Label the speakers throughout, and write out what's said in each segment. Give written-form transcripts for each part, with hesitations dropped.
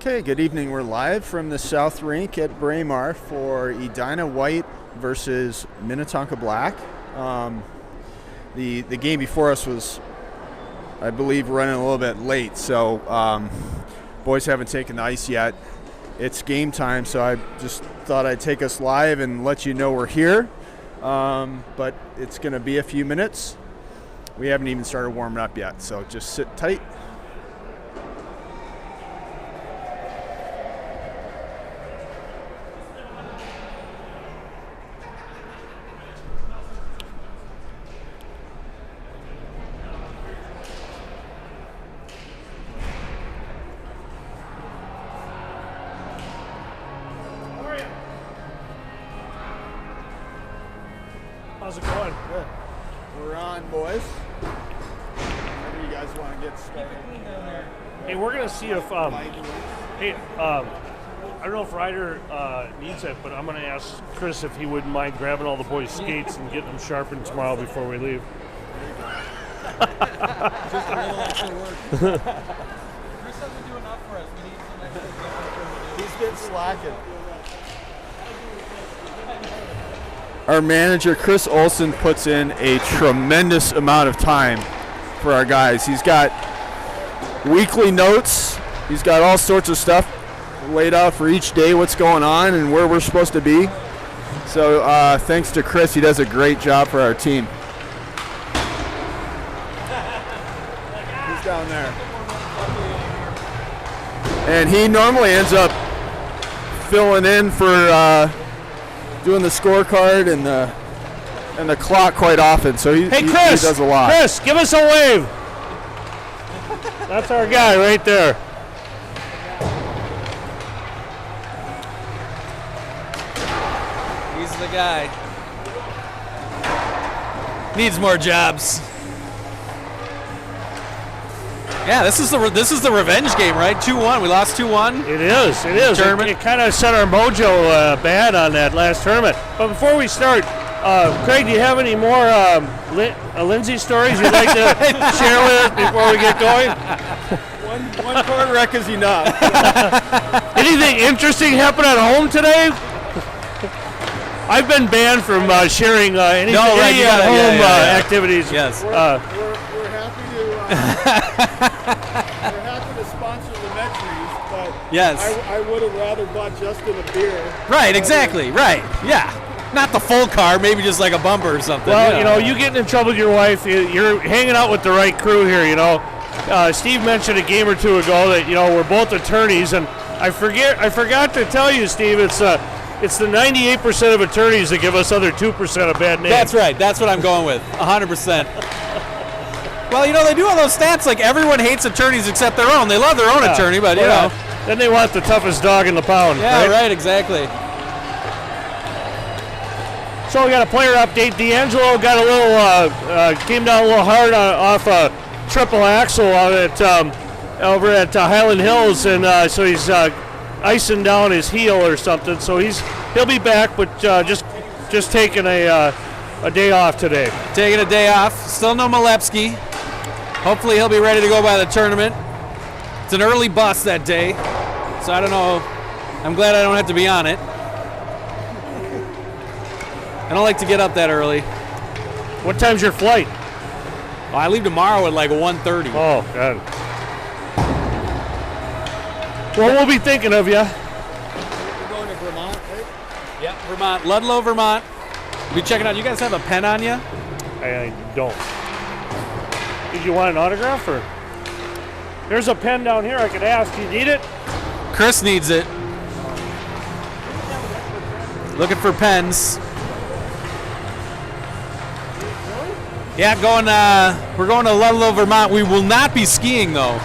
Speaker 1: Okay, good evening. We're live from the South Rink at Braemar for Edina White versus Minnetonka Black. The game before us was, I believe, running a little bit late, so boys haven't taken the ice yet. It's game time, so I just thought I'd take us live and let you know we're here. But it's going to be a few minutes. We haven't even started warming up yet, so just sit tight.
Speaker 2: How's it going?
Speaker 1: Good. We're on, boys. Maybe you guys want to get started.
Speaker 2: Hey, we're gonna see if hey, I don't know if Ryder needs it, but I'm gonna ask Chris if he wouldn't mind grabbing all the boys' skates and getting them sharpened tomorrow before we leave.
Speaker 3: Just a little extra work. Chris doesn't do enough for us. We need some extra.
Speaker 1: He's been slacking. Our manager, Chris Olson, puts in a tremendous amount of time for our guys. He's got weekly notes. He's got all sorts of stuff laid out for each day, what's going on and where we're supposed to be. So thanks to Chris, he does a great job for our team. He's down there. And he normally ends up filling in for doing the scorecard and the clock quite often, so he does a lot.
Speaker 2: Chris, give us a wave. That's our guy right there.
Speaker 3: He's the guy. Needs more jobs. Yeah, this is the revenge game, right? 2-1. We lost 2-1.
Speaker 2: It is. It kind of set our mojo bad on that last tournament. But before we start, Craig, do you have any more Lindsay stories you'd like to share with us before we get going?
Speaker 1: One card wreck is enough.
Speaker 2: Anything interesting happen at home today? I've been banned from sharing any home activities.
Speaker 3: Yes.
Speaker 1: We're happy to sponsor the Metries, but
Speaker 3: Yes.
Speaker 1: I would have rather bought Justin a beer.
Speaker 3: Right, exactly. Right. Yeah. Not the full car, maybe just like a bumper or something.
Speaker 2: Well, you getting in trouble with your wife, you're hanging out with the right crew here, Steve mentioned a game or two ago that, we're both attorneys, and I forgot to tell you, Steve, it's the 98% of attorneys that give us other 2% of bad names.
Speaker 3: That's right. That's what I'm going with. 100%. Well, they do all those stats like everyone hates attorneys except their own. They love their own attorney, but,
Speaker 2: Then they want the toughest dog in the pound.
Speaker 3: Yeah, right, exactly.
Speaker 2: So we got a player update. D'Angelo got a little, came down a little hard off a triple axle over at Highland Hills, and so he's icing down his heel or something. So he'll be back, but just taking a day off today.
Speaker 3: Taking a day off. Still no Malepsky. Hopefully he'll be ready to go by the tournament. It's an early bus that day, so I don't know. I'm glad I don't have to be on it. I don't like to get up that early.
Speaker 2: What time's your flight?
Speaker 3: Well, I leave tomorrow at like 1:30.
Speaker 2: Oh, God. Well, we'll be thinking of you.
Speaker 1: We're going to Vermont, right?
Speaker 3: Yeah, Vermont. Ludlow, Vermont. Be checking out. You guys have a pen on you?
Speaker 2: I don't. Did you want an autograph, or? There's a pen down here I could ask. You need it?
Speaker 3: Chris needs it. Looking for pens. Yeah, we're going to Ludlow, Vermont. We will not be skiing, though.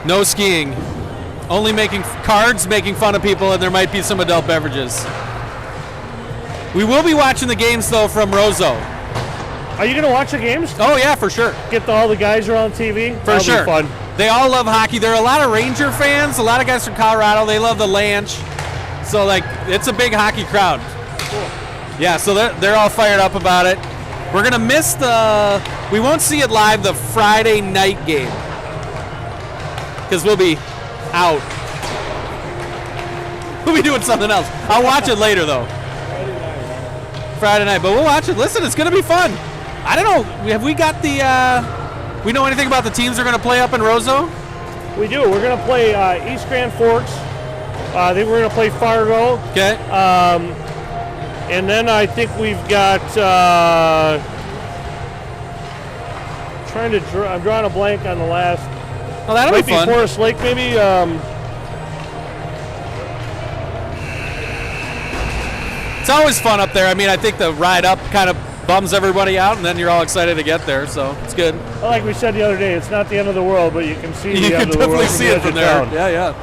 Speaker 3: No skiing. Only making cards, making fun of people, and there might be some adult beverages. We will be watching the games, though, from Roseau.
Speaker 2: Are you going to watch the games?
Speaker 3: Oh, yeah, for sure.
Speaker 2: Get all the guys around TV?
Speaker 3: For
Speaker 2: That'll
Speaker 3: sure.
Speaker 2: be fun.
Speaker 3: They all love hockey. There are a lot of Ranger fans, a lot of guys from Colorado. They love the Lanch. So, it's a big hockey crowd.
Speaker 2: Cool.
Speaker 3: Yeah, so they're all fired up about it. We're going to miss we won't see it live the Friday night game because we'll be out. We'll be doing something else. I'll watch it later, though. Friday night, but we'll watch it. Listen, it's going to be fun. I don't know. Have we got we know anything about the teams they're going to play up in Roseau?
Speaker 2: We do. We're going to play East Grand Forks. I think we're going to play Fargo.
Speaker 3: Okay.
Speaker 2: And then I think we've got I'm drawing a blank on the last.
Speaker 3: Oh, that'll
Speaker 2: might
Speaker 3: be fun.
Speaker 2: Forest Lake, maybe.
Speaker 3: It's always fun up there. I mean, I think the ride up kind of bums everybody out, and then you're all excited to get there, so it's good.
Speaker 2: Well, like we said the other day, it's not the end of the world, but you can see
Speaker 3: You
Speaker 2: the
Speaker 3: can
Speaker 2: end of the world
Speaker 3: definitely see it from there.
Speaker 2: town.
Speaker 3: Yeah.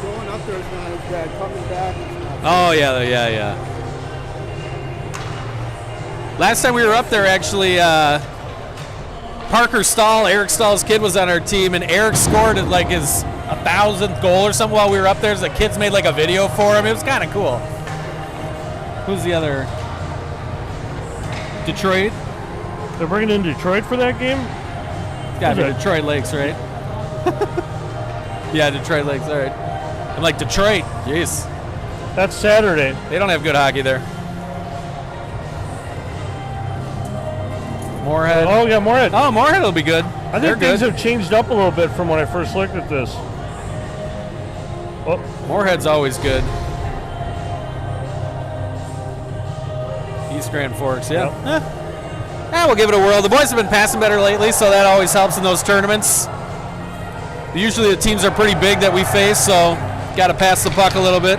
Speaker 1: Going up there is not as bad. Coming back is not.
Speaker 3: Oh, yeah. Last time we were up there, actually, Parker Stahl, Eric Stahl's kid, was on our team, and Eric scored at like his 1,000th goal or something while we were up there. So the kids made like a video for him. It was kind of cool. Who's the other? Detroit?
Speaker 2: They're bringing in Detroit for that game?
Speaker 3: It's got to be Detroit Lakes, right? Yeah, Detroit Lakes, all right. I'm like, Detroit, jeez.
Speaker 2: That's Saturday.
Speaker 3: They don't have good hockey there. Moorhead.
Speaker 2: Oh, yeah, Moorhead.
Speaker 3: Oh, Moorhead will be good.
Speaker 2: I think things have changed up a little bit from when I first looked at this. Oh.
Speaker 3: Moorhead's always good. East Grand Forks, yeah. We'll give it a whirl. The boys have been passing better lately, so that always helps in those tournaments. Usually the teams are pretty big that we face, so got to pass the puck a little bit.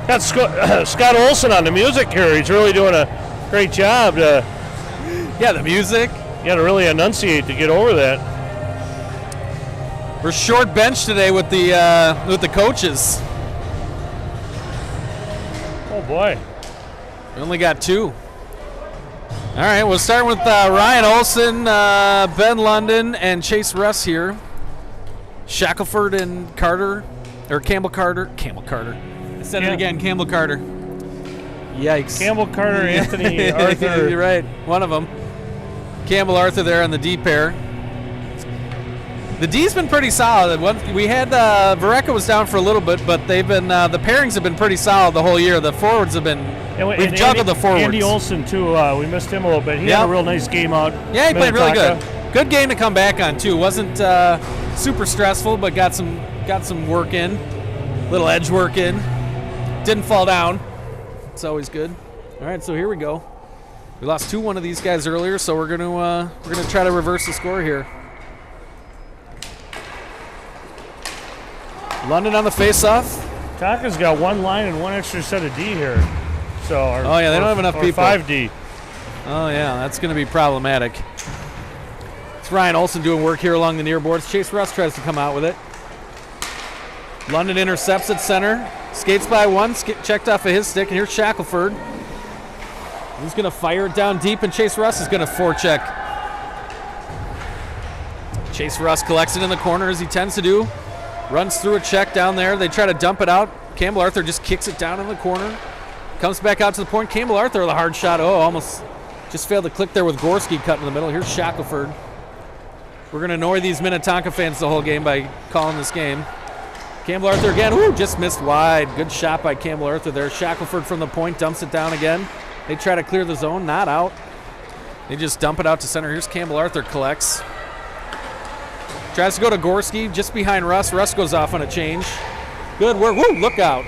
Speaker 2: Got Scott Olson on the music here. He's really doing a great job.
Speaker 3: Yeah, the music.
Speaker 2: You got to really enunciate to get over that.
Speaker 3: We're short bench today with the coaches.
Speaker 2: Oh boy.
Speaker 3: We only got 2. All right, we'll start with Ryan Olson, Ben London, and Chase Russ here. Shackelford and Carter, or Campbell Carter. I said it again, Campbell Carter. Yikes.
Speaker 2: Campbell Carter, Anthony Arthur.
Speaker 3: You're right, one of them. Campbell Arthur there on the D pair. The D's been pretty solid. We had Vareka was down for a little bit, but they've been the pairings have been pretty solid the whole year. The forwards have been we've juggled the forwards.
Speaker 2: Andy Olson too. We missed him a little bit. He had a real nice game out.
Speaker 3: Yeah, he played really
Speaker 2: Minnetonka.
Speaker 3: good. Good game to come back on too. Wasn't super stressful, but got some work in, little edge work in. Didn't fall down. It's always good. All right, so here we go. We lost 2-1 of these guys earlier, so we're gonna try to reverse the score here. London on the face-off.
Speaker 2: Tonka's got 1 line and 1 extra set of D here. So
Speaker 3: they don't have enough people.
Speaker 2: 5D.
Speaker 3: Oh yeah, that's going to be problematic. It's Ryan Olson doing work here along the near boards. Chase Russ tries to come out with it. London intercepts at center. Skates by 1, checked off of his stick, and here's Shackelford. He's going to fire it down deep, and Chase Russ is going to forecheck. Chase Russ collects it in the corner as he tends to do. Runs through a check down there. They try to dump it out. Campbell Arthur just kicks it down in the corner. Comes back out to the point. Campbell Arthur with a hard shot. Oh, almost just failed to click there with Gorski cut in the middle. Here's Shackelford. We're going to annoy these Minnetonka fans the whole game by calling this game. Campbell Arthur again. Ooh, just missed wide. Good shot by Campbell Arthur there. Shackelford from the point dumps it down again. They try to clear the zone. Not out. They just dump it out to center. Here's Campbell Arthur collects. Tries to go to Gorski, just behind Russ. Russ goes off on a change. Good work. Woo, look out.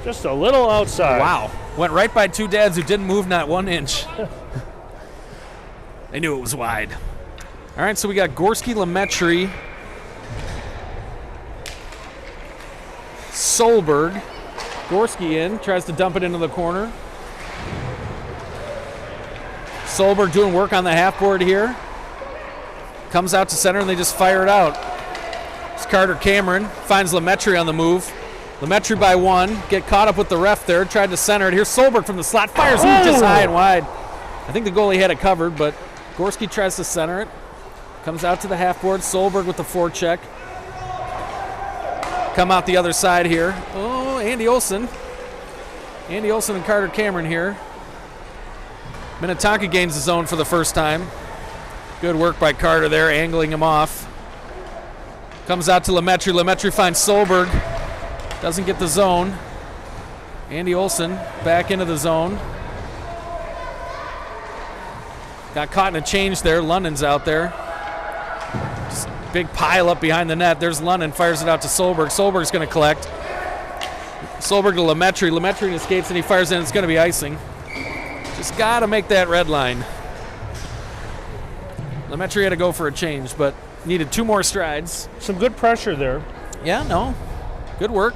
Speaker 2: Just a little outside.
Speaker 3: Wow. Went right by 2 dads who didn't move not 1 inch. They knew it was wide. All right, so we got Gorski, Lemaitre, Solberg. Gorski in, tries to dump it into the corner. Solberg doing work on the half board here. Comes out to center, and they just fire it out. It's Carter Cameron, finds Lemaitre on the move. Lemaitre by 1, get caught up with the ref there, tried to center it. Here's Solberg from the slot, fires just high and wide. I think the goalie had it covered, but Gorski tries to center it. Comes out to the half board, Solberg with the forecheck. Come out the other side here. Oh, Andy Olson. Andy Olson and Carter Cameron here. Minnetonka gains the zone for the first time. Good work by Carter there, angling him off. Comes out to Lemaitre. Lemaitre finds Solberg. Doesn't get the zone. Andy Olson back into the zone. Got caught in a change there. London's out there. Just big pile up behind the net. There's London, fires it out to Solberg. Solberg's going to collect. Solberg to Lemaitre. Lemaitre escapes and he fires in. It's going to be icing. Just got to make that red line. Lemaitre had to go for a change, but needed 2 more strides.
Speaker 2: Some good pressure there.
Speaker 3: Yeah, no. Good work.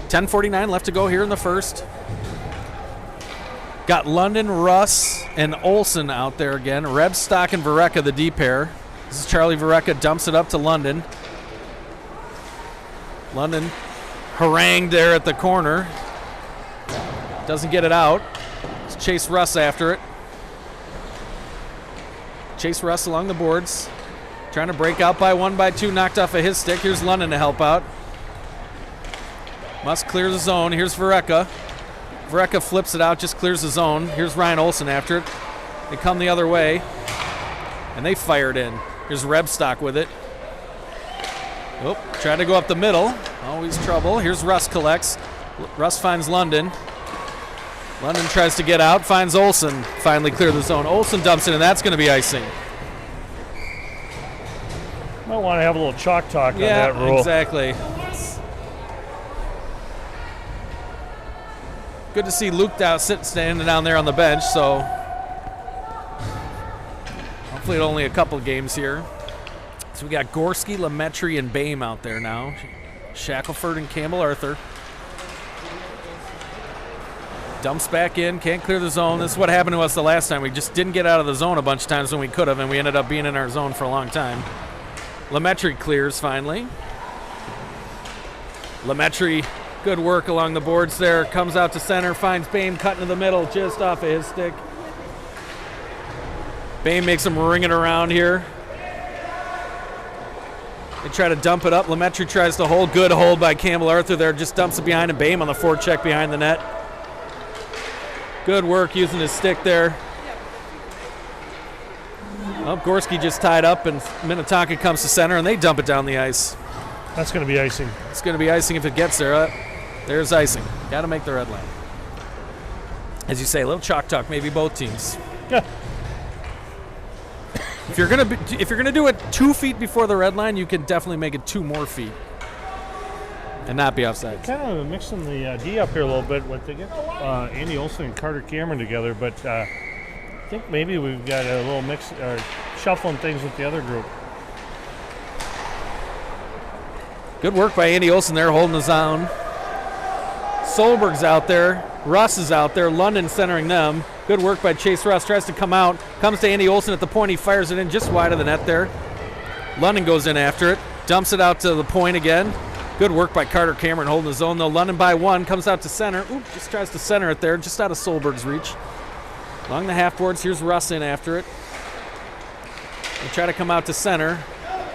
Speaker 3: 10:49 left to go here in the first. Got London, Russ, and Olson out there again. Rebstock and Vareka, the D pair. This is Charlie Vareka, dumps it up to London. London harangued there at the corner. Doesn't get it out. Let's chase Russ after it. Chase Russ along the boards. Trying to break out by 1 by 2, knocked off of his stick. Here's London to help out. Must clear the zone. Here's Vareka. Vareka flips it out, just clears the zone. Here's Ryan Olson after it. They come the other way, and they fire it in. Here's Rebstock with it. Oh, tried to go up the middle. Always trouble. Here's Russ collects. Russ finds London. London tries to get out, finds Olson. Finally clear the zone. Olson dumps it, and that's going to be icing.
Speaker 2: Might want to have a little chalk talk on that rule.
Speaker 3: Yeah, exactly. Good to see Luke standing down there on the bench, so hopefully only a couple games here. So we got Gorski, Lemaitre, and Boehm out there now. Shackelford and Campbell Arthur. Dumps back in, can't clear the zone. This is what happened to us the last time. We just didn't get out of the zone a bunch of times when we could have, and we ended up being in our zone for a long time. Lemaitre clears finally. Lemaitre, good work along the boards there. Comes out to center, finds Boehm cutting to the middle just off of his stick. Boehm makes him ring it around here. They try to dump it up. Lemaitre tries to hold. Good hold by Campbell Arthur there. Just dumps it behind and Boehm on the forecheck behind the net. Good work using his stick there. Well, Gorski just tied up, and Minnetonka comes to center, and they dump it down the ice.
Speaker 2: That's going to be icing.
Speaker 3: It's going to be icing if it gets there. There's icing. Got to make the red line. As you say, a little chalk talk, maybe both teams.
Speaker 2: Yeah.
Speaker 3: If you're gonna do it 2 feet before the red line, you can definitely make it 2 more feet and not be offside.
Speaker 2: Kind of mixing the D up here a little bit with they get Andy Olson and Carter Cameron together, but I think maybe we've got a little mix or shuffling things with the other group.
Speaker 3: Good work by Andy Olson there, holding the zone. Solberg's out there. Russ is out there. London centering them. Good work by Chase Russ. Tries to come out. Comes to Andy Olson at the point. He fires it in just wide of the net there. London goes in after it. Dumps it out to the point again. Good work by Carter Cameron holding the zone, though. London by 1. Comes out to center. Oop, just tries to center it there. Just out of Solberg's reach. Along the half boards. Here's Russ in after it. They try to come out to center.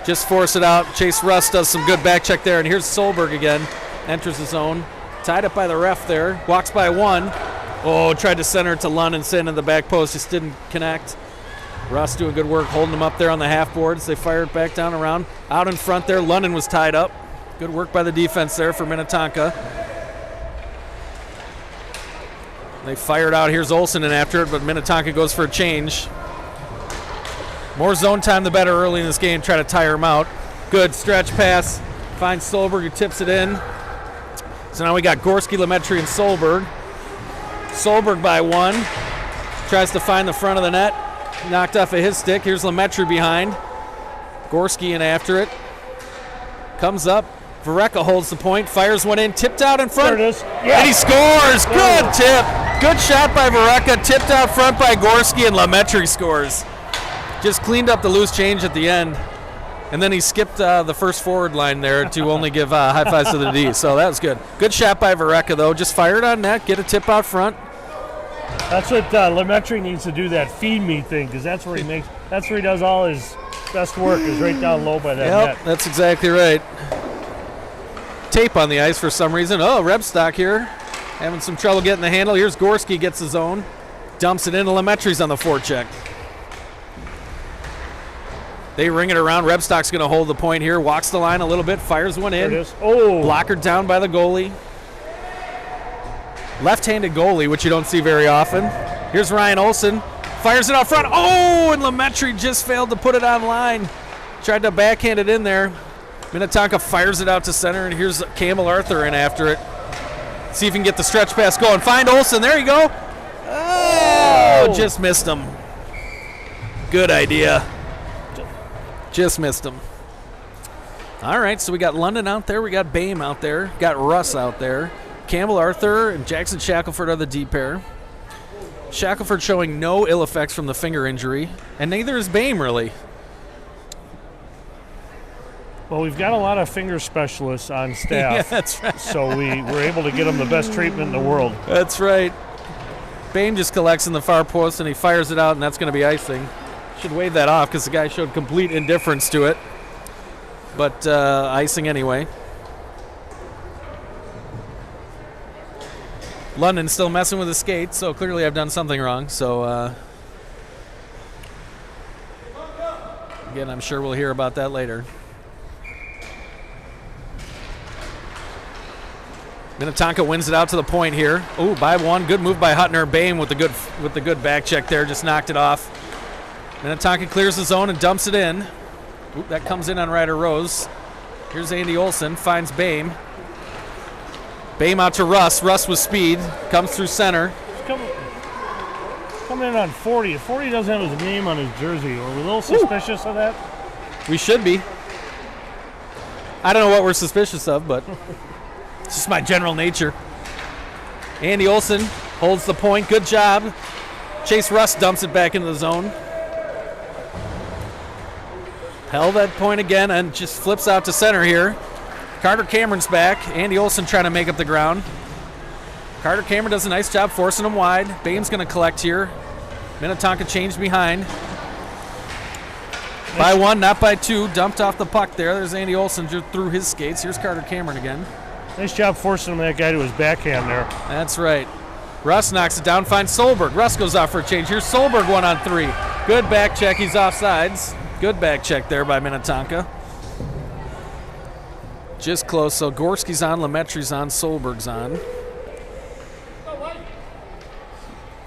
Speaker 3: Just force it out. Chase Russ does some good back check there. And here's Solberg again. Enters the zone. Tied up by the ref there. Walks by 1. Oh, tried to center it to London. Sitting in the back post. Just didn't connect. Russ doing good work holding them up there on the half boards. They fire it back down around. Out in front there. London was tied up. Good work by the defense there for Minnetonka. They fired out. Here's Olson in after it, but Minnetonka goes for a change. More zone time, the better early in this game. Try to tire him out. Good stretch pass. Finds Solberg, who tips it in. So now we got Gorski, Lemaitre, and Solberg. Solberg by 1. Tries to find the front of the net. Knocked off of his stick. Here's Lemaitre behind. Gorski in after it. Comes up. Vareka holds the point. Fires one in. Tipped out in front.
Speaker 2: There it is. Yeah.
Speaker 3: And he scores. Good tip. Good shot by Vareka. Tipped out front by Gorski, and Lemaitre scores. Just cleaned up the loose change at the end. And then he skipped the first forward line there to only give high fives to the D. So that was good. Good shot by Vareka, though. Just fired on net. Get a tip out front.
Speaker 2: That's what Lemaitre needs to do, that feed me thing, because that's where he does all his best work, is right down low by that net.
Speaker 3: Yep, that's exactly right. Tape on the ice for some reason. Oh, Rebstock here. Having some trouble getting the handle. Here's Gorski, gets his own. Dumps it into Lemaitrie's on the forecheck. They ring it around. Rebstock's going to hold the point here. Walks the line a little bit. Fires one in.
Speaker 2: There it is. Oh.
Speaker 3: Blocker down by the goalie. Left-handed goalie, which you don't see very often. Here's Ryan Olson. Fires it out front. Oh, and Lemaitre just failed to put it on line. Tried to backhand it in there. Minnetonka fires it out to center, and here's Campbell Arthur in after it. See if he can get the stretch pass going. Find Olson. There you go. Oh, just missed him. Good idea. Just missed him. All right, so we got London out there. We got Boehm out there. Got Russ out there. Campbell Arthur and Jackson Shackelford are the D pair. Shackelford showing no ill effects from the finger injury, and neither is Boehm really.
Speaker 2: Well, we've got a lot of finger specialists on staff.
Speaker 3: Yeah, that's right.
Speaker 2: So we were able to get them the best treatment in the world.
Speaker 3: That's right. Boehm just collects in the far post, and he fires it out, and that's going to be icing. Should wave that off because the guy showed complete indifference to it. But icing anyway. London still messing with the skates, so clearly I've done something wrong. So again, I'm sure we'll hear about that later. Minnetonka wins it out to the point here. Ooh, by one. Good move by Huttner. Boehm with the good back check there. Just knocked it off. Minnetonka clears the zone and dumps it in. Oop, that comes in on Ryder Rose. Here's Andy Olson. Finds Boehm. Boehm out to Russ. Russ with speed. Comes through center.
Speaker 2: Coming in on 40. 40 doesn't have his name on his jersey. Are we a little suspicious of that?
Speaker 3: We should be. I don't know what we're suspicious of, but it's just my general nature. Andy Olson holds the point. Good job. Chase Russ dumps it back into the zone. Held that point again and just flips out to center here. Carter Cameron's back. Andy Olson trying to make up the ground. Carter Cameron does a nice job forcing him wide. Boehm's going to collect here. Minnetonka changed behind. By one, not by two. Dumped off the puck there. There's Andy Olson through his skates. Here's Carter Cameron again.
Speaker 2: Nice job forcing that guy to his backhand there.
Speaker 3: That's right. Russ knocks it down, finds Solberg. Russ goes out for a change. Here's Solberg 1-on-3. Good back check. He's offsides. Good back check there by Minnetonka. Just close. So Gorski's on, Lemaitrie's on, Solberg's on.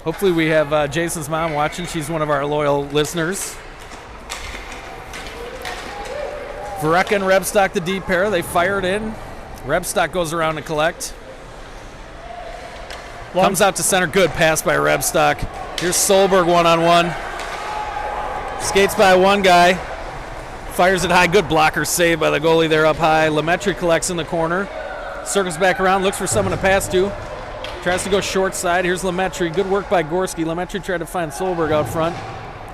Speaker 3: Hopefully we have Jason's mom watching. She's one of our loyal listeners. Vereka and Rebstock, the D pair. They fire it in. Rebstock goes around to collect. Comes out to center. Good pass by Rebstock. Here's Solberg 1-on-1. Skates by one guy. Fires it high. Good blocker save by the goalie there up high. Lemaitre collects in the corner. Circles back around. Looks for someone to pass to. Tries to go short side. Here's Lemaitre. Good work by Gorski. Lemaitre tried to find Solberg out front.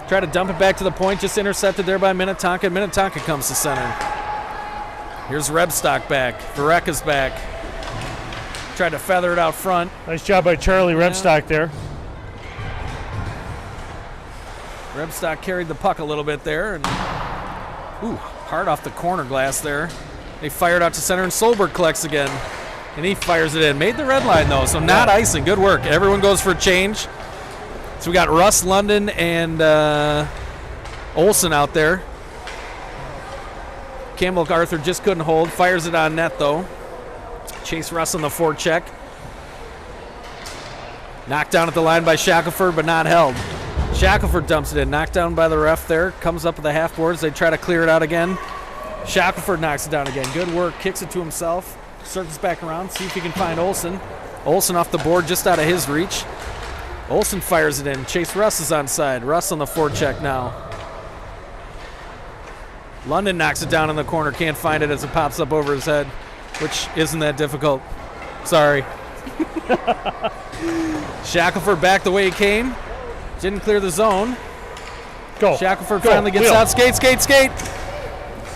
Speaker 3: Tried to dump it back to the point. Just intercepted there by Minnetonka. Minnetonka comes to center. Here's Rebstock back. Vereka's back. Tried to feather it out front.
Speaker 2: Nice job by Charlie Rebstock there.
Speaker 3: Rebstock carried the puck a little bit there. And hard off the corner glass there. They fired out to center, and Solberg collects again. And he fires it in. Made the red line, though, so not icing. Good work. Everyone goes for a change. So we got Russ, London, and Olson out there. Campbell Arthur just couldn't hold. Fires it on net, though. Chase Russ on the forecheck. Knocked down at the line by Shackelford, but not held. Shackelford dumps it in. Knocked down by the ref there. Comes up with the half boards. They try to clear it out again. Shackelford knocks it down again. Good work. Kicks it to himself. Circles back around. See if he can find Olson. Olson off the board just out of his reach. Olson fires it in. Chase Russ is onside. Russ on the forecheck now. London knocks it down in the corner. Can't find it as it pops up over his head, which isn't that difficult. Sorry. Shackelford back the way he came. Didn't clear the zone.
Speaker 2: Go.
Speaker 3: Shackelford finally gets out. Skate, skate, skate.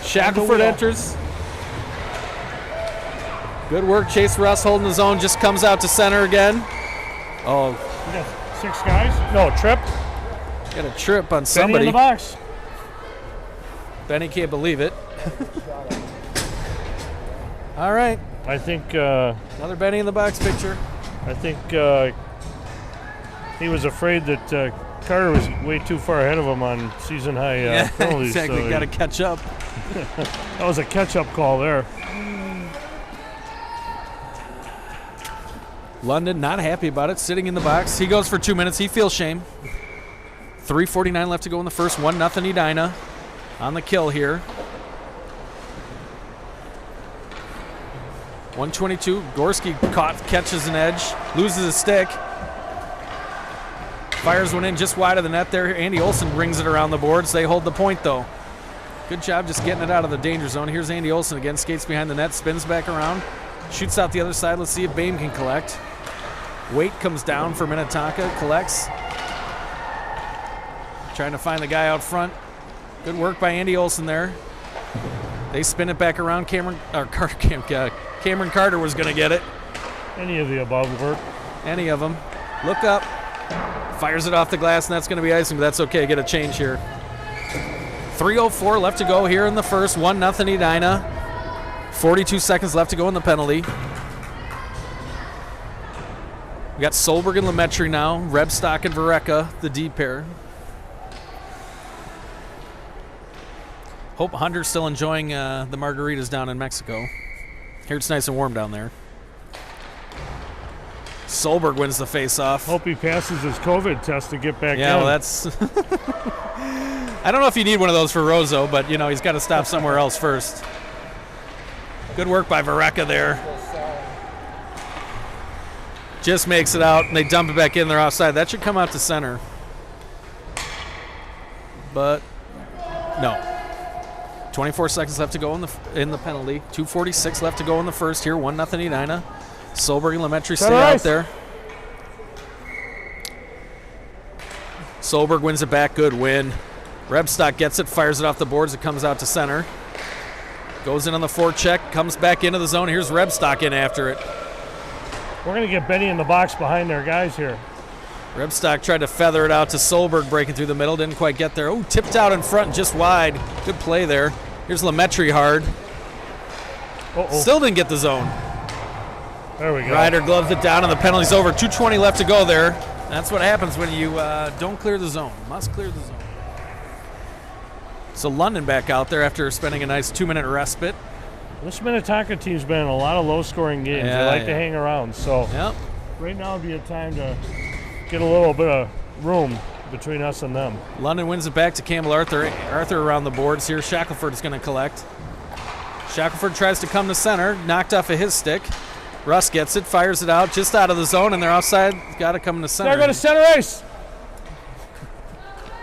Speaker 3: Shackelford enters. Good work. Chase Russ holding the zone. Just comes out to center again. Oh.
Speaker 2: We got 6 guys. No, trip.
Speaker 3: Got a trip on somebody.
Speaker 2: Benny in the box.
Speaker 3: Benny can't believe it. All right.
Speaker 2: I think
Speaker 3: another Benny in the box picture.
Speaker 2: I think He was afraid that Carter was way too far ahead of him on season high penalties.
Speaker 3: Exactly.
Speaker 2: So
Speaker 3: Got to catch up.
Speaker 2: that was a catch-up call there.
Speaker 3: London not happy about it, sitting in the box. He goes for 2 minutes. He feels shame. 3:49 left to go in the first. 1-0 Edina on the kill here. 1:22. Gorski catches an edge, loses a stick. Fires one in just wide of the net there. Andy Olson brings it around the boards. They hold the point, though. Good job just getting it out of the danger zone. Here's Andy Olson again. Skates behind the net, spins back around, shoots out the other side. Let's see if Bame can collect. Waite comes down for Minnetonka, collects. Trying to find the guy out front. Good work by Andy Olson there. They spin it back around. Cameron Carter was going to get it.
Speaker 2: Any of the above work.
Speaker 3: Any of them. Look up. Fires it off the glass, and that's going to be icing, but that's okay. Get a change here. 3:04 left to go here in the first. 1-0 Edina. 42 seconds left to go in the penalty. We got Solberg and Lemaitre now. Rebstock and Vareka, the D pair. Hope Hunter's still enjoying the margaritas down in Mexico. Here it's nice and warm down there. Solberg wins the face-off.
Speaker 2: Hope he passes his COVID test to get back in.
Speaker 3: Yeah, well, that's... I don't know if you need one of those for Rozo, but, you know, he's got to stop somewhere else first. Good work by Vareka there. Just makes it out, and they dump it back in. They're offside. That should come out to center. But, no. 24 seconds left to go in the penalty. 2:46 left to go in the first here. 1-0 Edina. Solberg and Lemaitre stay out there. Solberg wins it back. Good win. Rebstock gets it, fires it off the boards. It comes out to center. Goes in on the forecheck, comes back into the zone. Here's Rebstock in after it.
Speaker 2: We're going to get Benny in the box behind their guys here.
Speaker 3: Rebstock tried to feather it out to Solberg, breaking through the middle. Didn't quite get there. Oh, tipped out in front, just wide. Good play there. Here's Lemaitre hard. Still didn't get the zone.
Speaker 2: There we go.
Speaker 3: Ryder gloves it down, and the penalty's over. 2:20 left to go there. That's what happens when you don't clear the zone. Must clear the zone. So London back out there after spending a nice 2-minute respite.
Speaker 2: This Minnetonka team's been in a lot of low-scoring games. They like to hang around. So right now would be a time to get a little bit of room between us and them.
Speaker 3: London wins it back to Campbell Arthur. Arthur around the boards here. Shackelford is going to collect. Shackelford tries to come to center. Knocked off of his stick. Russ gets it, fires it out, just out of the zone, and they're outside. Got to come to center.
Speaker 2: Gotta go to center ice.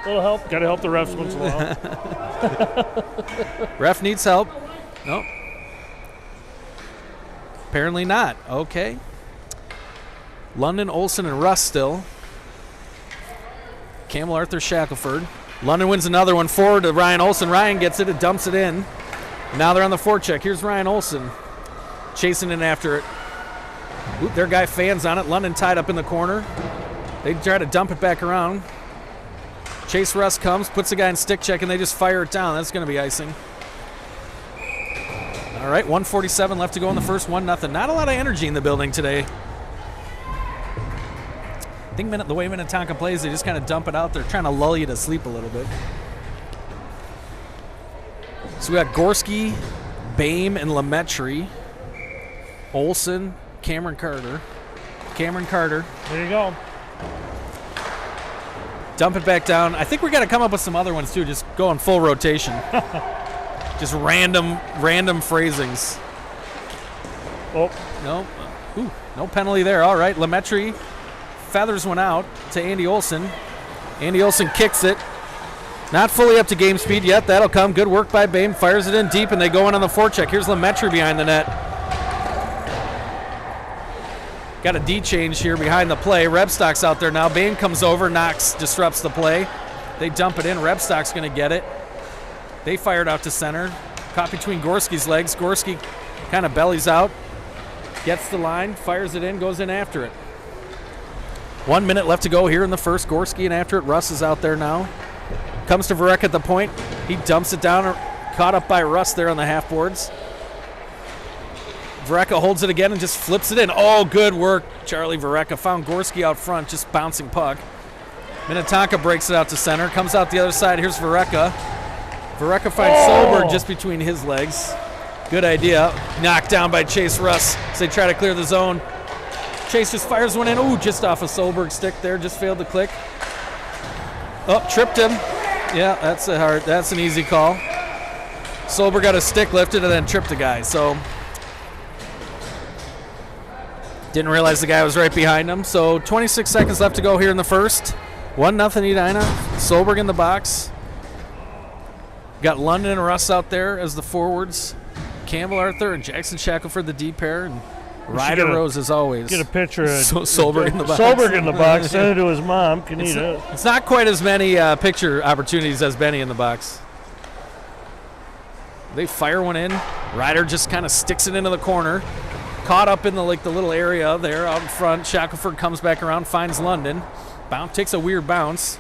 Speaker 2: Little help. Got to help the refs once in a while.
Speaker 3: Ref needs help. Nope. Apparently not. Okay. London, Olson, and Russ still. Campbell Arthur, Shackelford. London wins another one forward to Ryan Olson. Ryan gets it, dumps it in. Now they're on the forecheck. Here's Ryan Olson chasing in after it. Oop, their guy fans on it. London tied up in the corner. They try to dump it back around. Chase Russ comes, puts the guy in stick check, and they just fire it down. That's going to be icing. All right, 1:47 left to go in the first. 1-0. Not a lot of energy in the building today. I think the way Minnetonka plays, they just kind of dump it out there, trying to lull you to sleep a little bit. So we got Gorski, Bame, and Lemaitre. Olson, Cameron Carter.
Speaker 2: There you go.
Speaker 3: Dump it back down. I think we got to come up with some other ones too. Just go in full rotation. Just random phrasings.
Speaker 2: Oh
Speaker 3: no, no penalty there. All right, Lemaitre feathers one out to Andy Olson. Andy Olson kicks it. Not fully up to game speed yet. That'll come. Good work by Bame. Fires it in deep, and they go in on the forecheck. Here's Lemaitre behind the net. Got a D change here behind the play. Rebstock's out there now. Bame comes over, disrupts the play. They dump it in. Rebstock's going to get it. They fire it out to center. Caught between Gorski's legs. Gorski kind of bellies out. Gets the line, fires it in, goes in after it. 1 minute left to go here in the first. Gorski and after it. Russ is out there now. Comes to Vareka at the point. He dumps it down. Caught up by Russ there on the half boards. Varecka holds it again and just flips it in. Oh, good work. Charlie Varecka found Gorski out front, just bouncing puck. Minnetonka breaks it out to center, comes out the other side. Here's Varecka. Varecka finds Solberg just between his legs. Good idea. Knocked down by Chase Russ as they try to clear the zone. Chase just fires one in. Ooh, just off a Solberg stick there. Just failed to click. Oh, tripped him. Yeah, that's an easy call. Solberg got a stick lifted and then tripped the guy. So didn't realize the guy was right behind him. So 26 seconds left to go here in the first. 1-0 Edina. Solberg in the box. Got London and Russ out there as the forwards. Campbell Arthur and Jackson Shackelford the D pair, and Ryder Rose as always.
Speaker 2: Get a picture of
Speaker 3: Solberg in the box.
Speaker 2: Solberg in the box. Send it to his mom. Can eat it.
Speaker 3: It's not quite as many picture opportunities as Benny in the box. They fire one in. Ryder just kind of sticks it into the corner. Caught up in the little area there out in front. Shackelford comes back around, finds London. Takes a weird bounce.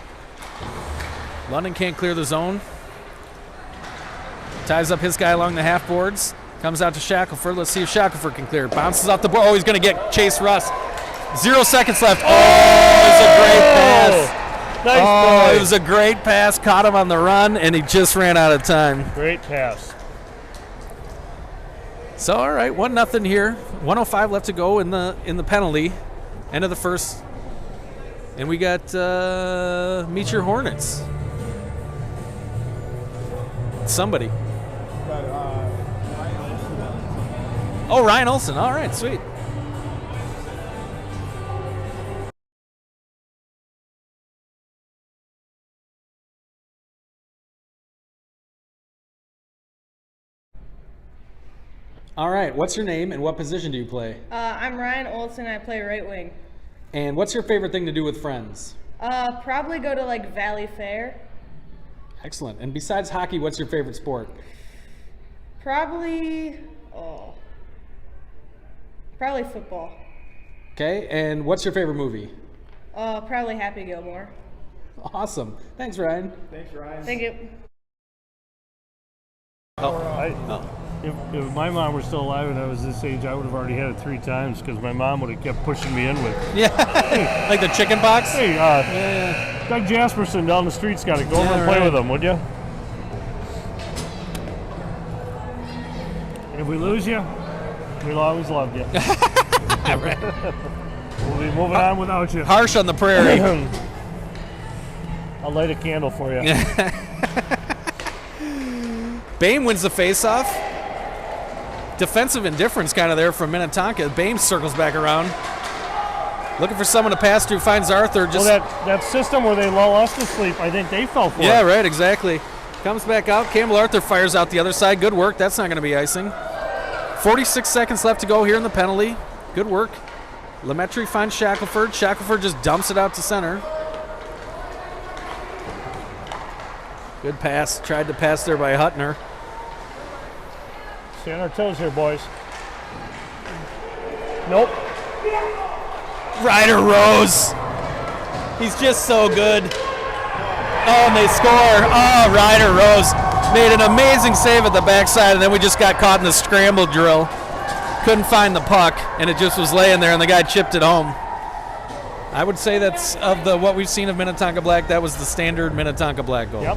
Speaker 3: London can't clear the zone. Ties up his guy along the half boards. Comes out to Shackelford. Let's see if Shackelford can clear. Bounces off the board. Oh, he's going to get Chase Russ. 0 seconds left. Oh, it was a great pass.
Speaker 2: Nice
Speaker 3: it was a great pass. Caught him on the run, and he just ran out of time.
Speaker 2: Great pass.
Speaker 3: So, all right, 1-0 here. 1:05 left to go in the penalty. End of the first. And we got Meet Your Hornets. Somebody. Oh, Ryan Olsen. All right, sweet. All right, what's your name and what position do you play?
Speaker 4: I'm Ryan Olsen. I play right wing.
Speaker 3: And what's your favorite thing to do with friends?
Speaker 4: Probably go to like Valley Fair.
Speaker 3: Excellent. And besides hockey, what's your favorite sport?
Speaker 4: Probably football.
Speaker 3: Okay, and what's your favorite movie?
Speaker 4: Probably Happy Gilmore.
Speaker 3: Awesome. Thanks, Ryan.
Speaker 4: Thank you.
Speaker 2: If my mom were still alive and I was this age, I would have already had it 3 times because my mom would have kept pushing me in with.
Speaker 3: Yeah, like the chicken box?
Speaker 2: Hey, Doug Jasperson down the street's got it. Go over and play with him, would you? If we lose you, we'll always love you. We'll be moving on without you.
Speaker 3: Harsh on the prairie.
Speaker 2: I'll light a candle for you.
Speaker 3: Bame wins the faceoff. Defensive indifference kind of there from Minnetonka. Bame circles back around. Looking for someone to pass to, finds Arthur.
Speaker 2: Well, that system where they lull us to sleep, I think they fell for it.
Speaker 3: Yeah, right, exactly. Comes back out. Campbell Arthur fires out the other side. Good work. That's not going to be icing. 46 seconds left to go here in the penalty. Good work. Lemaitre finds Shackelford. Shackelford just dumps it out to center. Good pass. Tried to pass there by Huttner.
Speaker 2: Stay on our toes here, boys. Nope.
Speaker 3: Ryder Rose. He's just so good. Oh, and they score. Oh, Ryder Rose made an amazing save at the backside, and then we just got caught in the scramble drill. Couldn't find the puck, and it just was laying there, and the guy chipped it home. I would say that's of what we've seen of Minnetonka Black, that was the standard Minnetonka Black goal.
Speaker 2: Yep.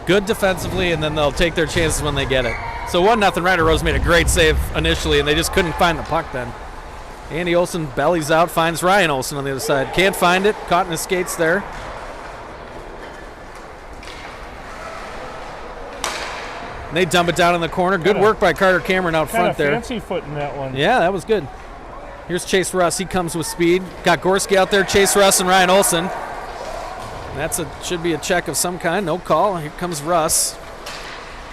Speaker 3: Good defensively, and then they'll take their chances when they get it. So 1-0. Ryder Rose made a great save initially, and they just couldn't find the puck then. Andy Olsen bellies out, finds Ryan Olsen on the other side. Can't find it. Caught in his skates there. And they dump it down in the corner. Good work by Carter Cameron out front there.
Speaker 2: Fancy foot in that one.
Speaker 3: Yeah, that was good. Here's Chase Russ. He comes with speed. Got Gorski out there. Chase Russ and Ryan Olsen. Should be a check of some kind. No call. Here comes Russ.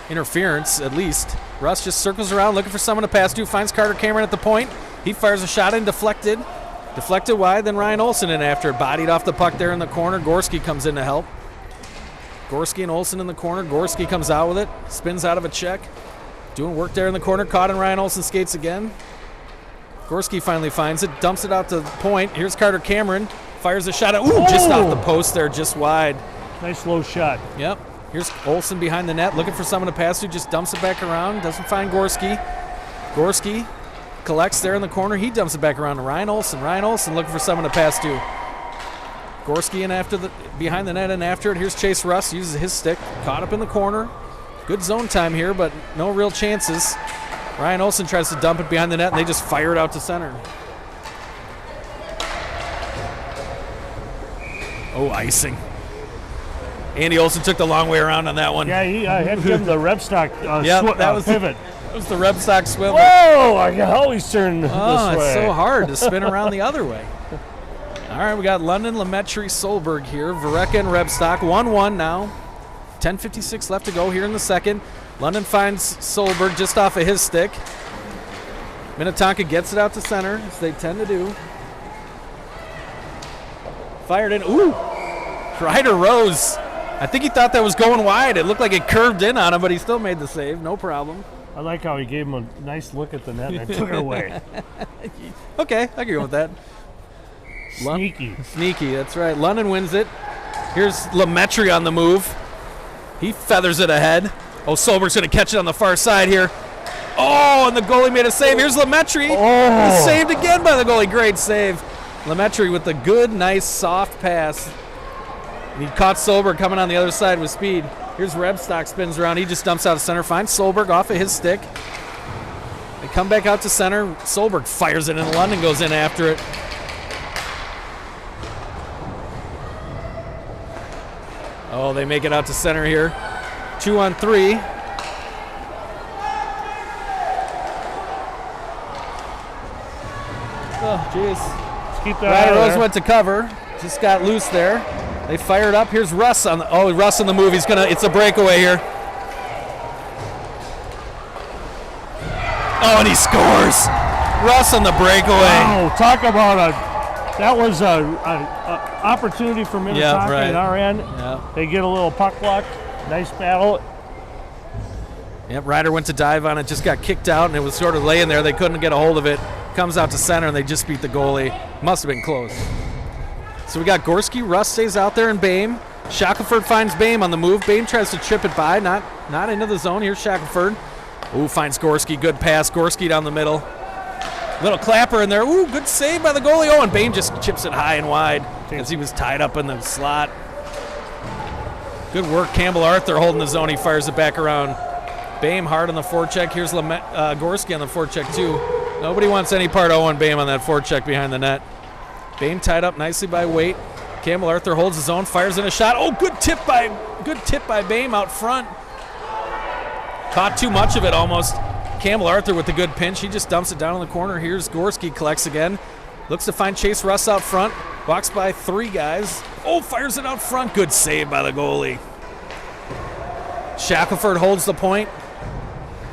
Speaker 3: Interference, at least. Russ just circles around looking for someone to pass to. Finds Carter Cameron at the point. He fires a shot in, deflected. Deflected wide, then Ryan Olsen in after. Bodied off the puck there in the corner. Gorski comes in to help. Gorski and Olsen in the corner. Gorski comes out with it. Spins out of a check. Doing work there in the corner. Caught in Ryan Olsen skates again. Gorski finally finds it. Dumps it out to the point. Here's Carter Cameron. Fires a shot. Just off the post there, just wide.
Speaker 2: Nice low shot.
Speaker 3: Yep. Here's Olsen behind the net, looking for someone to pass to. Just dumps it back around. Doesn't find Gorski. Gorski collects there in the corner. He dumps it back around to Ryan Olson. Ryan Olson looking for someone to pass to. Gorski in behind the net and after it. Here's Chase Russ, uses his stick. Caught up in the corner. Good zone time here, but no real chances. Ryan Olson tries to dump it behind the net, and they just fire it out to center. Oh, icing. Andy Olson took the long way around on that one.
Speaker 2: Yeah, he had to give him the rep stock pivot.
Speaker 3: That was the rep stock swivel.
Speaker 2: Whoa! I can always turn this way.
Speaker 3: It's so hard to spin around the other way. All right, we got London, Lemaitre, Solberg here. Vareka and Rebstock, 1-1 now. 10:56 left to go here in the second. London finds Solberg just off of his stick. Minnetonka gets it out to center, as they tend to do. Fired in. Ooh! Ryder Rose. I think he thought that was going wide. It looked like it curved in on him, but he still made the save. No problem.
Speaker 2: I like how he gave him a nice look at the net and took it away.
Speaker 3: Okay, I can go with that. Sneaky, that's right. London wins it. Here's Lemaitre on the move. He feathers it ahead. Oh, Solberg's going to catch it on the far side here. Oh, and the goalie made a save. Here's Lemaitre.
Speaker 2: Oh.
Speaker 3: He's saved again by the goalie. Great save. Lemaitre with the good, nice, soft pass. And he caught Solberg coming on the other side with speed. Here's Rebstock, spins around. He just dumps out of center. Finds Solberg off of his stick. They come back out to center. Solberg fires it, and London goes in after it. Oh, they make it out to center here. 2-on-3. Oh, jeez.
Speaker 2: Keep that
Speaker 3: Ryder Rose went to cover. Just got loose there. They fired up. Here's Russ on the Russ on the move. It's a breakaway here. Oh, and he scores. Russ on the breakaway.
Speaker 2: Wow, talk about that was a opportunity for Minnetonka at our end.
Speaker 3: Yeah.
Speaker 2: They get a little puck luck. Nice battle.
Speaker 3: Yep, Ryder went to dive on it, just got kicked out, and it was sort of laying there. They couldn't get a hold of it. Comes out to center, and they just beat the goalie. Must have been close. So we got Gorski. Russ stays out there, and Boehm. Shackelford finds Boehm on the move. Boehm tries to chip it by, not into the zone. Here's Shackelford. Ooh, finds Gorski. Good pass. Gorski down the middle. Little clapper in there. Ooh, good save by the goalie. Oh, and Boehm just chips it high and wide as he was tied up in the slot. Good work. Campbell Arthur holding the zone. He fires it back around. Boehm hard on the forecheck. Here's Gorski on the forecheck too. Nobody wants any part of Owen Boehm on that forecheck behind the net. Boehm tied up nicely by Waite. Campbell Arthur holds his own, fires in a shot. Oh, good tip by Boehm out front. Caught too much of it almost. Campbell Arthur with the good pinch. He just dumps it down in the corner. Here's Gorski, collects again. Looks to find Chase Russ out front. Walks by three guys. Oh, fires it out front. Good save by the goalie. Shackelford holds the point.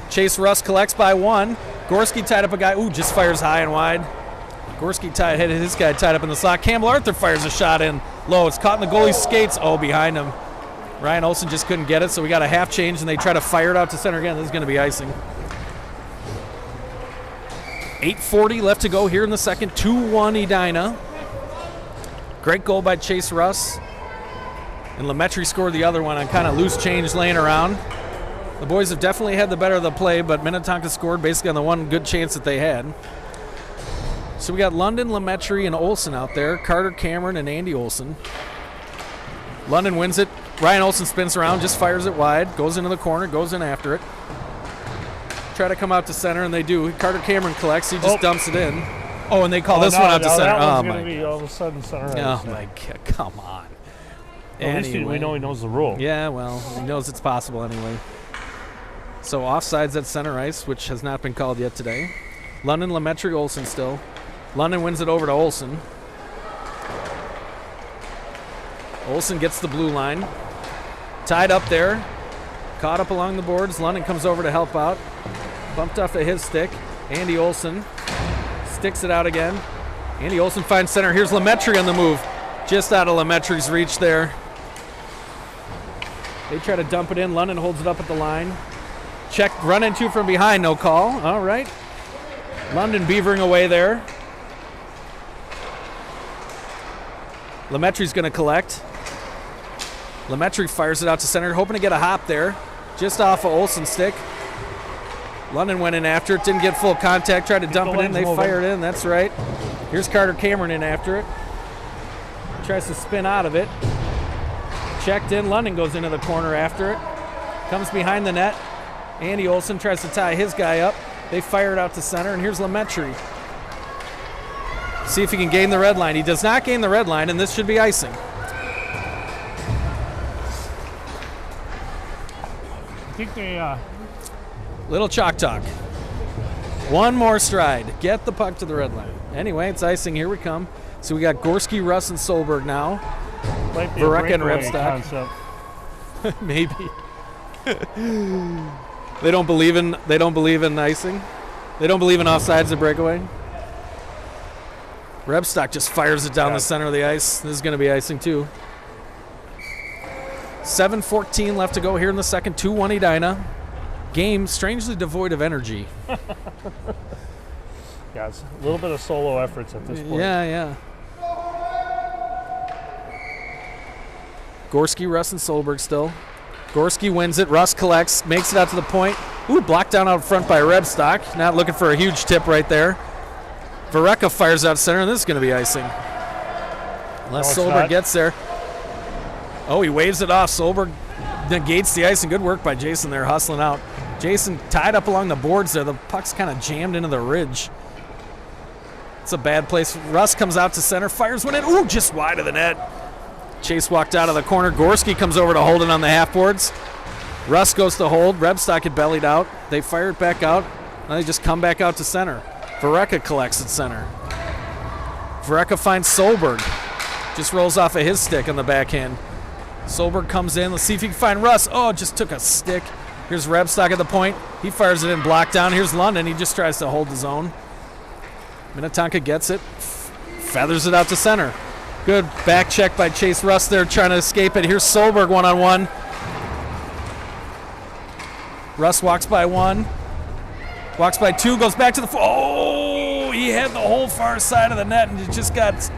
Speaker 3: Chase Russ collects by one. Gorski tied up a guy. Ooh, just fires high and wide. Gorski hit his guy tied up in the slot. Campbell Arthur fires a shot in low. It's caught in the goalie's skates. Oh, behind him. Ryan Olson just couldn't get it, so we got a half change, and they try to fire it out to center again. This is going to be icing. 8:40 left to go here in the second. 2-1 Edina. Great goal by Chase Russ. And Lemaitre scored the other one on kind of loose change laying around. The boys have definitely had the better of the play, but Minnetonka scored basically on the one good chance that they had. So we got London, Lemaitre, and Olson out there. Carter, Cameron, and Andy Olson. London wins it. Ryan Olson spins around, just fires it wide, goes into the corner, goes in after it. Try to come out to center, and they do. Carter Cameron collects. He just dumps it in. Oh, and they call this one out to center.
Speaker 2: That one's
Speaker 3: oh,
Speaker 2: going to be all of a sudden center.
Speaker 3: Oh, my God. Come on.
Speaker 2: At least we know he knows the rule.
Speaker 3: Yeah, well, he knows it's possible anyway. So offsides at center ice, which has not been called yet today. London, Lemaitre, Olson still. London wins it over to Olson. Olson gets the blue line. Tied up there. Caught up along the boards. London comes over to help out. Bumped off of his stick. Andy Olson sticks it out again. Andy Olson finds center. Here's Lemaitre on the move. Just out of Lemaitre's reach there. They try to dump it in. London holds it up at the line. Check, run into from behind, no call. All right. London beavering away there. Lemaitre's going to collect. Lemaitre fires it out to center, hoping to get a hop there. Just off of Olson's stick. London went in after it, didn't get full contact, tried to dump it in. They fired in, that's right. Here's Carter Cameron in after it. Tries to spin out of it. Checked in. London goes into the corner after it. Comes behind the net. Andy Olson tries to tie his guy up. They fire it out to center, and here's Lemaitre. See if he can gain the red line. He does not gain the red line, and this should be icing.
Speaker 2: I think they...
Speaker 3: Little chalk talk. One more stride. Get the puck to the red line. Anyway, it's icing. Here we come. So we got Gorski, Russ, and Solberg now.
Speaker 2: Might be
Speaker 3: Vereka
Speaker 2: a
Speaker 3: and
Speaker 2: breakaway
Speaker 3: Rebstock.
Speaker 2: concept.
Speaker 3: Maybe. They don't believe in icing. They don't believe in offsides or breakaway. Rebstock just fires it down the center of the ice. This is going to be icing too. 7:14 left to go here in the second. 2-1 Edina. Game strangely devoid of energy.
Speaker 2: Yeah, it's a little bit of solo efforts at this point.
Speaker 3: Yeah. Gorski, Russ, and Solberg still. Gorski wins it. Russ collects, makes it out to the point. Ooh, blocked down out front by Rebstock. Not looking for a huge tip right there. Vereka fires out center, and this is going to be icing. Unless Solberg gets there. Oh, he waves it off. Solberg negates the ice, and good work by Jason there, hustling out. Jason tied up along the boards there. The puck's kind of jammed into the ridge. It's a bad place. Russ comes out to center, fires one in. Ooh, just wide of the net. Chase walked out of the corner. Gorski comes over to hold it on the half boards. Russ goes to hold. Rebstock had bellied out. They fire it back out. Now they just come back out to center. Vereka collects at center. Vereka finds Solberg. Just rolls off of his stick on the backhand. Solberg comes in. Let's see if he can find Russ. Oh, just took a stick. Here's Rebstock at the point. He fires it in, blocked down. Here's London. He just tries to hold the zone. Minnetonka gets it. Feathers it out to center. Good back check by Chase Russ there trying to escape it. Here's Solberg one-on-one. Russ walks by one. Walks by two, goes back to the... Oh, he had the whole far side of the net and he just got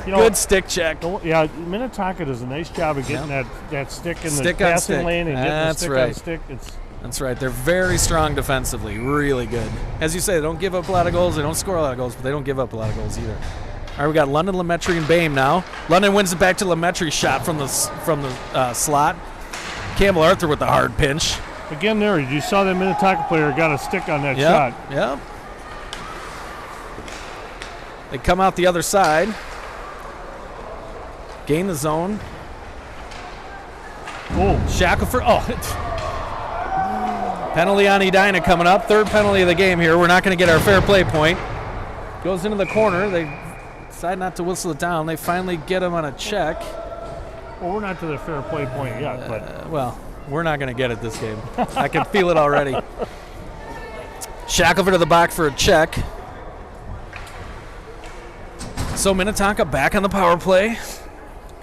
Speaker 3: good stick check.
Speaker 2: Yeah, Minnetonka does a nice job of getting that stick in the passing lane and getting the stick on stick.
Speaker 3: That's right. They're very strong defensively. Really good. As you say, they don't give up a lot of goals. They don't score a lot of goals, but they don't give up a lot of goals either. All right, we got London, Lemaitre, and Boehm now. London wins it back to Lemaitre, shot from the slot. Campbell Arthur with the hard pinch.
Speaker 2: Again there, you saw that Minnetonka player got a stick on that shot.
Speaker 3: Yep. They come out the other side. Gain the zone.
Speaker 2: Oh,
Speaker 3: Shackelford. Oh, penalty on Edina coming up. Third penalty of the game here. We're not going to get our fair play point. Goes into the corner. They decide not to whistle it down. They finally get him on a check.
Speaker 2: Well, we're not to the fair play point yet, but
Speaker 3: well, we're not going to get it this game. I can feel it already. Shackelford to the back for a check. So Minnetonka back on the power play.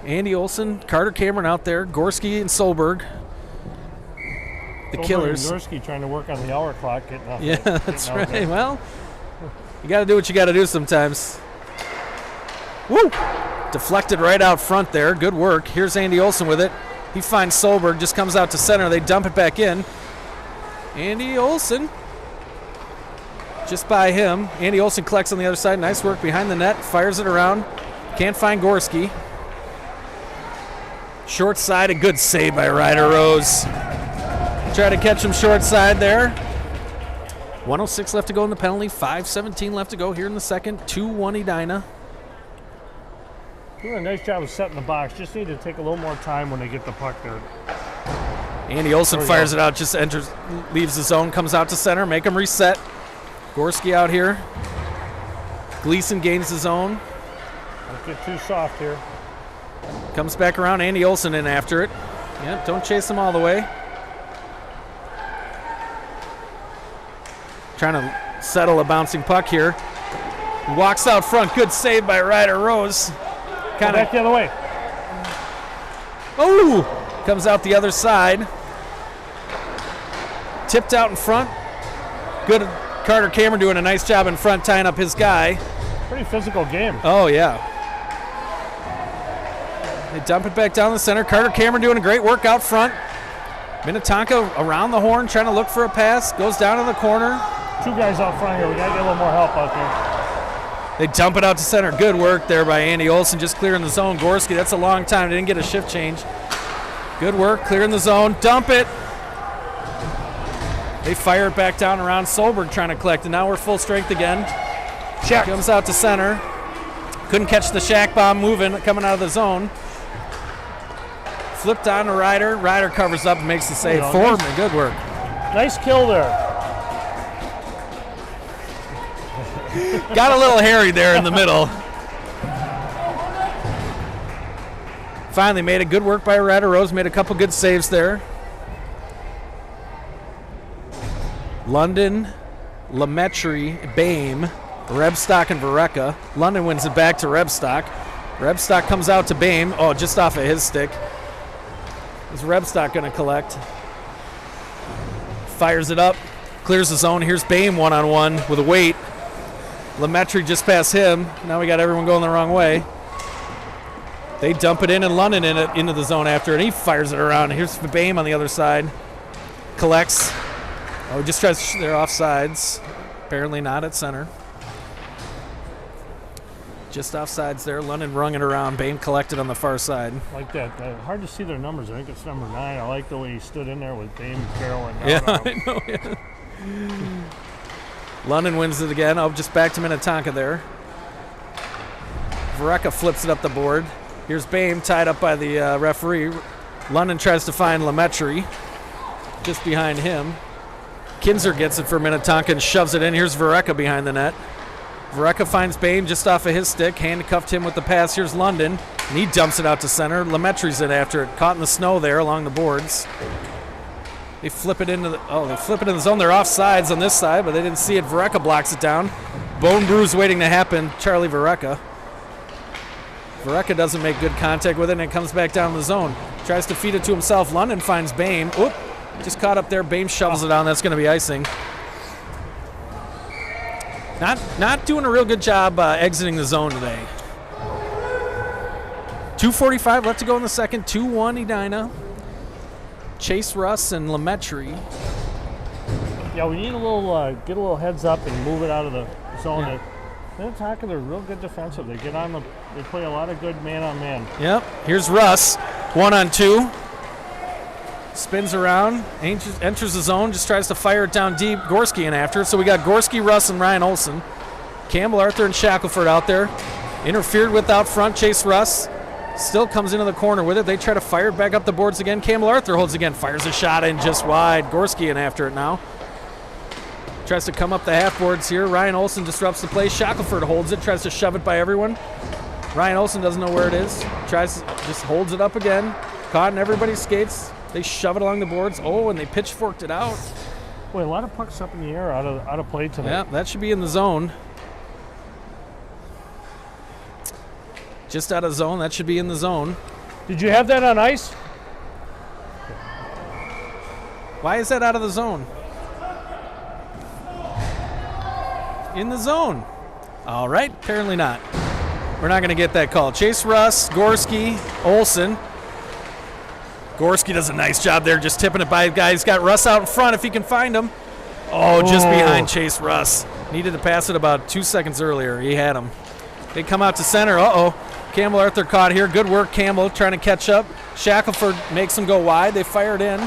Speaker 3: Andy Olson, Carter Cameron out there, Gorski and Solberg. The killers.
Speaker 2: And Gorski trying to work on the hour clock.
Speaker 3: That's right. There. Well, you got to do what you got to do sometimes. Woo! Deflected right out front there. Good work. Here's Andy Olson with it. He finds Solberg, just comes out to center. They dump it back in. Andy Olson. Just by him. Andy Olson collects on the other side. Nice work behind the net. Fires it around. Can't find Gorski. Short side, a good save by Ryder Rose. Try to catch him short side there. 1:06 left to go in the penalty. 5:17 left to go here in the second. 2-1 Edina.
Speaker 2: Doing a nice job of setting the box. Just need to take a little more time when they get the puck there.
Speaker 3: Andy Olson fires it out, just enters, leaves the zone, comes out to center, make him reset. Gorski out here. Gleason gains the zone.
Speaker 2: Don't get too soft here.
Speaker 3: Comes back around, Andy Olson in after it. Yeah, don't chase him all the way. Trying to settle a bouncing puck here. Walks out front, good save by Ryder Rose.
Speaker 2: Back the other way.
Speaker 3: Oh! Comes out the other side. Tipped out in front. Good Carter Cameron doing a nice job in front, tying up his guy.
Speaker 2: Pretty physical game.
Speaker 3: Oh, yeah. They dump it back down the center. Carter Cameron doing a great work out front. Minnetonka around the horn, trying to look for a pass. Goes down in the corner.
Speaker 2: 2 guys out front here. We got to get a little more help out there.
Speaker 3: They dump it out to center. Good work there by Andy Olson, just clearing the zone. Gorski, that's a long time. They didn't get a shift change. Good work, clearing the zone. Dump it. They fire it back down around Solberg trying to collect, and now we're full strength again.
Speaker 2: Check.
Speaker 3: Comes out to center. Couldn't catch the shack bomb moving, coming out of the zone. Flipped on to Ryder. Ryder covers up and makes the save. Foreman, good work.
Speaker 2: Nice kill there.
Speaker 3: Got a little hairy there in the middle. Finally made a good work by Ryder Rose. Made a couple good saves there. London, Lemaitre, Bame, Rebstock, and Vareka. London wins it back to Rebstock. Rebstock comes out to Bame. Oh, just off of his stick. Is Rebstock going to collect? Fires it up. Clears the zone. Here's Bame one-on-one with a weight. Lemaitre just past him. Now we got everyone going the wrong way. They dump it in, and London into the zone after, and he fires it around. Here's Bame on the other side. Collects. Oh, just tries to, they're offsides. Apparently not at center. Just offsides there. London rung it around. Bame collected on the far side.
Speaker 2: Like that. Hard to see their numbers. I think it's number 9. I like the way he stood in there with Bame and Carroll.
Speaker 3: Yeah, I know, yeah. London wins it again. Oh, just back to Minnetonka there. Vareka flips it up the board. Here's Bame tied up by the referee. London tries to find Lemaitre just behind him. Kinzer gets it for Minnetonka and shoves it in. Here's Vareka behind the net. Vareka finds Bame just off of his stick, handcuffed him with the pass. Here's London, and he dumps it out to center. Lemaitre's in after it, caught in the snow there along the boards. They flip it into the zone. They're offsides on this side, but they didn't see it. Vareka blocks it down. Bone bruise waiting to happen. Charlie Vareka. Vareka doesn't make good contact with it, and it comes back down the zone. Tries to feed it to himself. London finds Bame. Oop, just caught up there. Bame shovels it down. That's going to be icing. Not doing a real good job exiting the zone today. 2:45 left to go in the second. 2-1 Edina. Chase Russ and Lemaitre.
Speaker 2: Yeah, we need a little get a little heads up and move it out of the zone.
Speaker 3: Yeah.
Speaker 2: Minnetonka, they're real good defensive. They get on they play a lot of good man-on-man.
Speaker 3: Yep. Here's Russ, 1-on-2. Spins around, enters the zone, just tries to fire it down deep. Gorski in after it. So we got Gorski, Russ, and Ryan Olson. Campbell Arthur and Shackelford out there. Interfered with out front. Chase Russ still comes into the corner with it. They try to fire it back up the boards again. Campbell Arthur holds again, fires a shot in just wide. Gorski in after it now. Tries to come up the half boards here. Ryan Olson disrupts the play. Shackelford holds it, tries to shove it by everyone. Ryan Olson doesn't know where it is. Just holds it up again. Caught in everybody's skates. They shove it along the boards. Oh, and they pitchforked it out.
Speaker 2: Boy, a lot of pucks up in the air out of play tonight.
Speaker 3: Yeah, that should be in the zone. Just out of zone. That should be in the zone.
Speaker 2: Did you have that on ice?
Speaker 3: Why is that out of the zone? In the zone. All right, apparently not. We're not going to get that call. Chase Russ, Gorski, Olson. Gorski does a nice job there, just tipping it by the guy. He's got Russ out in front if he can find him. Oh, just behind Chase Russ. Needed to pass it about 2 seconds earlier. He had him. They come out to center. Uh-oh. Campbell Arthur caught here. Good work, Campbell, trying to catch up. Shackelford makes him go wide. They fire it in.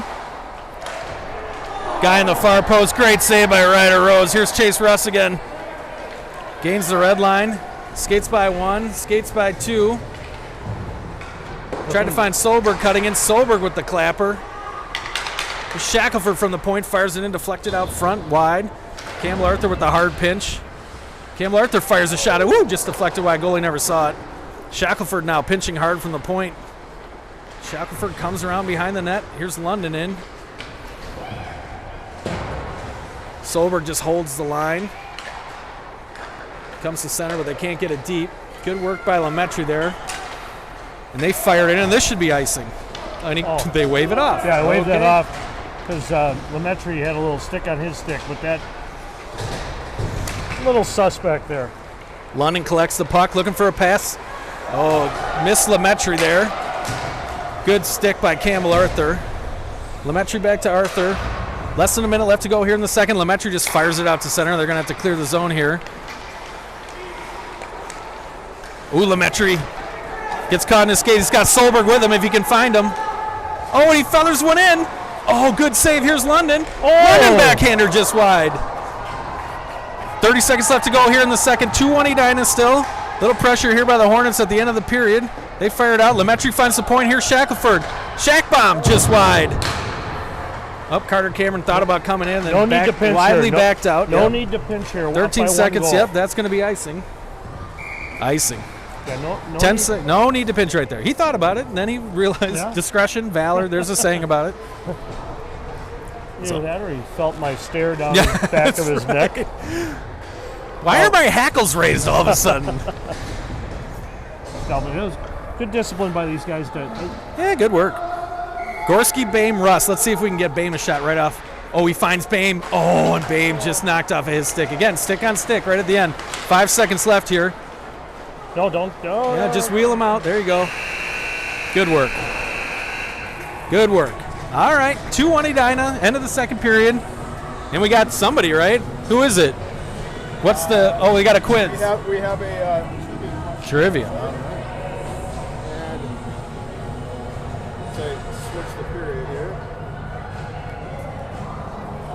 Speaker 3: Guy in the far post. Great save by Ryder Rose. Here's Chase Russ again. Gains the red line. Skates by 1. Skates by 2. Tried to find Solberg cutting in. Solberg with the clapper. Shackelford from the point fires it in, deflected out front, wide. Campbell Arthur with the hard pinch. Campbell Arthur fires a shot. Woo, just deflected wide. Goalie never saw it. Shackelford now pinching hard from the point. Shackelford comes around behind the net. Here's London in. Solberg just holds the line. Comes to center, but they can't get it deep. Good work by Lemaitre there. And they fire it in, and this should be icing. They wave it off.
Speaker 2: Yeah, I waved that off because Lemaitre had a little stick on his stick, but that little suspect there.
Speaker 3: London collects the puck, looking for a pass. Oh, missed Lemaitre there. Good stick by Campbell Arthur. Lemaitre back to Arthur. Less than a minute left to go here in the second. Lemaitre just fires it out to center. They're going to have to clear the zone here. Ooh, Lemaitre gets caught in his skate. He's got Solberg with him if he can find him. Oh, and he feathers one in. Oh, good save. Here's London. Oh. London backhander just wide. 30 seconds left to go here in the second. 2-1 Edina still. Little pressure here by the Hornets at the end of the period. They fire it out. Lemaitre finds the point here. Shackelford. Shack bomb just wide. Up, Carter Cameron thought about coming in. Then
Speaker 2: no need to pinch
Speaker 3: widely
Speaker 2: here.
Speaker 3: backed out.
Speaker 2: No need to pinch here.
Speaker 3: 13 seconds. Yep, that's going to be icing. Icing.
Speaker 2: Yeah,
Speaker 3: no need to pinch right there. He thought about it, and then he realized discretion, valor. There's a saying about it.
Speaker 2: Either that or he felt my stare down the back of his neck.
Speaker 3: Why are my hackles raised all of a sudden?
Speaker 2: No, but it was good discipline by these guys.
Speaker 3: Yeah, good work. Gorski, Bame, Russ. Let's see if we can get Bame a shot right off. Oh, he finds Bame. Oh, and Bame just knocked off of his stick. Again, stick on stick right at the end. 5 seconds left here.
Speaker 2: No, don't. No.
Speaker 3: Yeah, just wheel him out. There you go. Good work. Good work. All right, 2-1 Edina, end of the second period. And we got somebody, right? Who is it? What's the, oh, we got a quiz.
Speaker 1: We have a
Speaker 3: trivia.
Speaker 1: And switch the period here.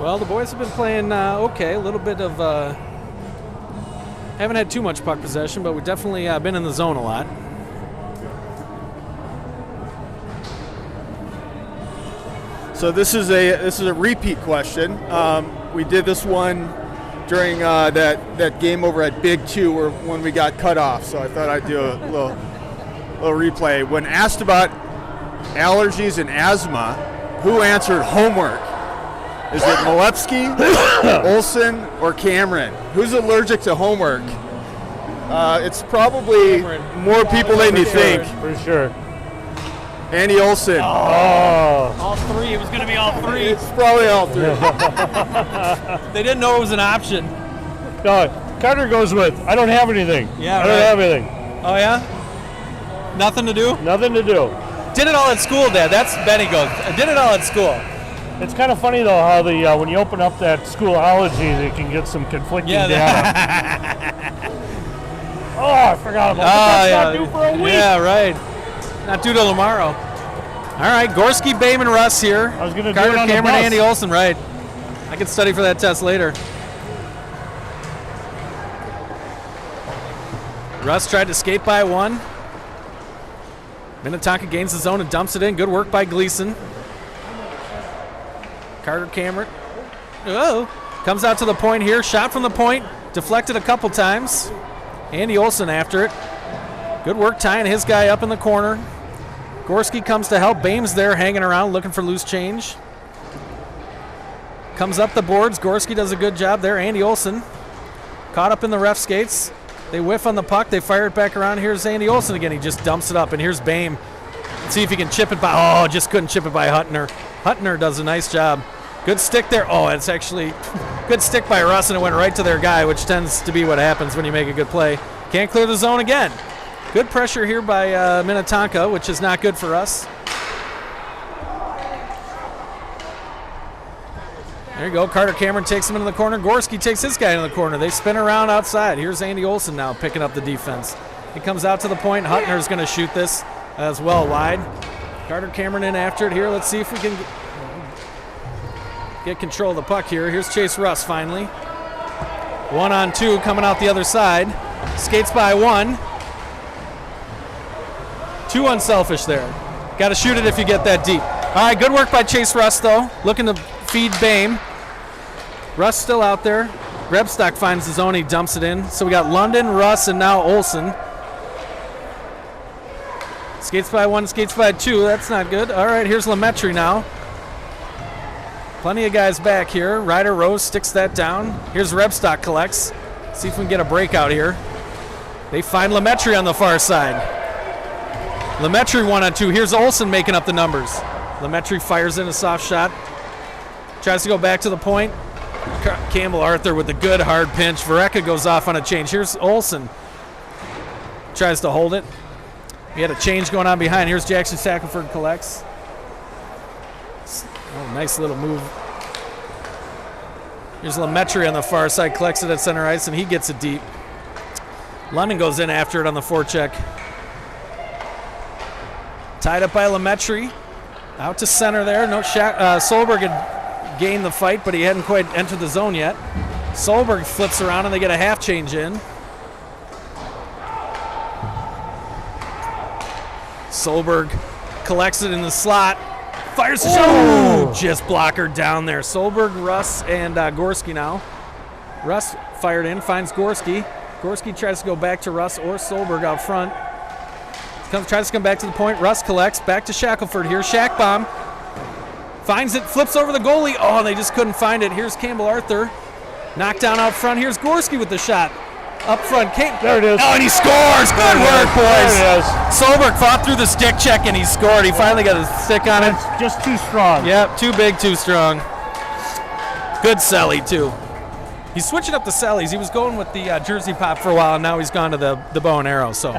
Speaker 3: Well, the boys have been playing okay. A little bit of, haven't had too much puck possession, but we've definitely been in the zone a lot.
Speaker 1: So this is a repeat question. We did this one during that game over at Big 2 when we got cut off. So I thought I'd do a little replay. When asked about allergies and asthma, who answered homework? Is it Molepsky, Olson, or Cameron? Who's allergic to homework? It's probably more people than you think.
Speaker 2: For sure.
Speaker 1: Andy Olson.
Speaker 2: Oh.
Speaker 3: All three. It was going to be all three.
Speaker 1: It's probably all three.
Speaker 3: They didn't know it was an option.
Speaker 2: No, Carter goes with, I don't have anything.
Speaker 3: Yeah,
Speaker 2: I don't have anything.
Speaker 3: Oh, yeah? Nothing to do?
Speaker 2: Nothing to do.
Speaker 3: Did it all at school, Dad. That's Benny goes. I did it all at school.
Speaker 2: It's kind of funny, though, how the when you open up that Schoolology, they can get some conflicting data. Oh, I forgot about that. That's not due for a week.
Speaker 3: Yeah, right. Not due till tomorrow. All right, Gorski, Bame, and Russ here.
Speaker 2: I was going to do
Speaker 3: Carter
Speaker 2: it on
Speaker 3: Cameron,
Speaker 2: the bus.
Speaker 3: Andy Olson, right. I can study for that test later. Russ tried to skate by one. Minnetonka gains the zone and dumps it in. Good work by Gleason. Carter Cameron. Oh, comes out to the point here. Shot from the point. Deflected a couple times. Andy Olson after it. Good work tying his guy up in the corner. Gorski comes to help. Bame's there hanging around looking for loose change. Comes up the boards. Gorski does a good job there. Andy Olson caught up in the ref skates. They whiff on the puck. They fire it back around. Here's Andy Olson again. He just dumps it up. And here's Bame. Let's see if he can chip it by. Oh, just couldn't chip it by Huttner. Huttner does a nice job. Good stick there. Oh, it's actually good stick by Russ, and it went right to their guy, which tends to be what happens when you make a good play. Can't clear the zone again. Good pressure here by Minnetonka, which is not good for us. There you go. Carter Cameron takes him into the corner. Gorski takes his guy into the corner. They spin around outside. Here's Andy Olson now picking up the defense. He comes out to the point. Huttner's going to shoot this as well wide. Carter Cameron in after it here. Let's see if we can get control of the puck here. Here's Chase Russ finally. 1-on-2 coming out the other side. Skates by one. Too unselfish there. Got to shoot it if you get that deep. All right, good work by Chase Russ, though. Looking to feed Bame. Russ still out there. Rebstock finds the zone. He dumps it in. So we got London, Russ, and now Olson. Skates by one, skates by two. That's not good. All right, here's Lemaitre now. Plenty of guys back here. Ryder Rose sticks that down. Here's Rebstock collects. See if we can get a breakout here. They find Lemaitre on the far side. Lemaitre 1-on-2. Here's Olson making up the numbers. Lemaitre fires in a soft shot. Tries to go back to the point. Campbell Arthur with a good hard pinch. Vereka goes off on a change. Here's Olson. Tries to hold it. We had a change going on behind. Here's Jackson Shackelford collects. Oh, nice little move. Here's Lemaitre on the far side, collects it at center ice, and he gets it deep. London goes in after it on the forecheck. Tied up by Lemaitre. Out to center there. No, Solberg had gained the fight, but he hadn't quite entered the zone yet. Solberg flips around, and they get a half change in. Solberg collects it in the slot. Fires the shot. Oh, just blocker down there. Solberg, Russ, and Gorski now. Russ fired in, finds Gorski. Gorski tries to go back to Russ or Solberg out front. Tries to come back to the point. Russ collects. Back to Shackelford here. Shack bomb. Finds it. Flips over the goalie. Oh, they just couldn't find it. Here's Campbell Arthur. Knocked down out front. Here's Gorski with the shot. Up front.
Speaker 2: There it is.
Speaker 3: Oh, and he scores. Good work, boys.
Speaker 2: There it is.
Speaker 3: Solberg fought through the stick check, and he scored. He finally got his stick on it.
Speaker 2: That's just too strong.
Speaker 3: Yep, too big, too strong. Good celly, too. He's switching up the cellies. He was going with the jersey pop for a while, and now he's gone to the bow and arrow. So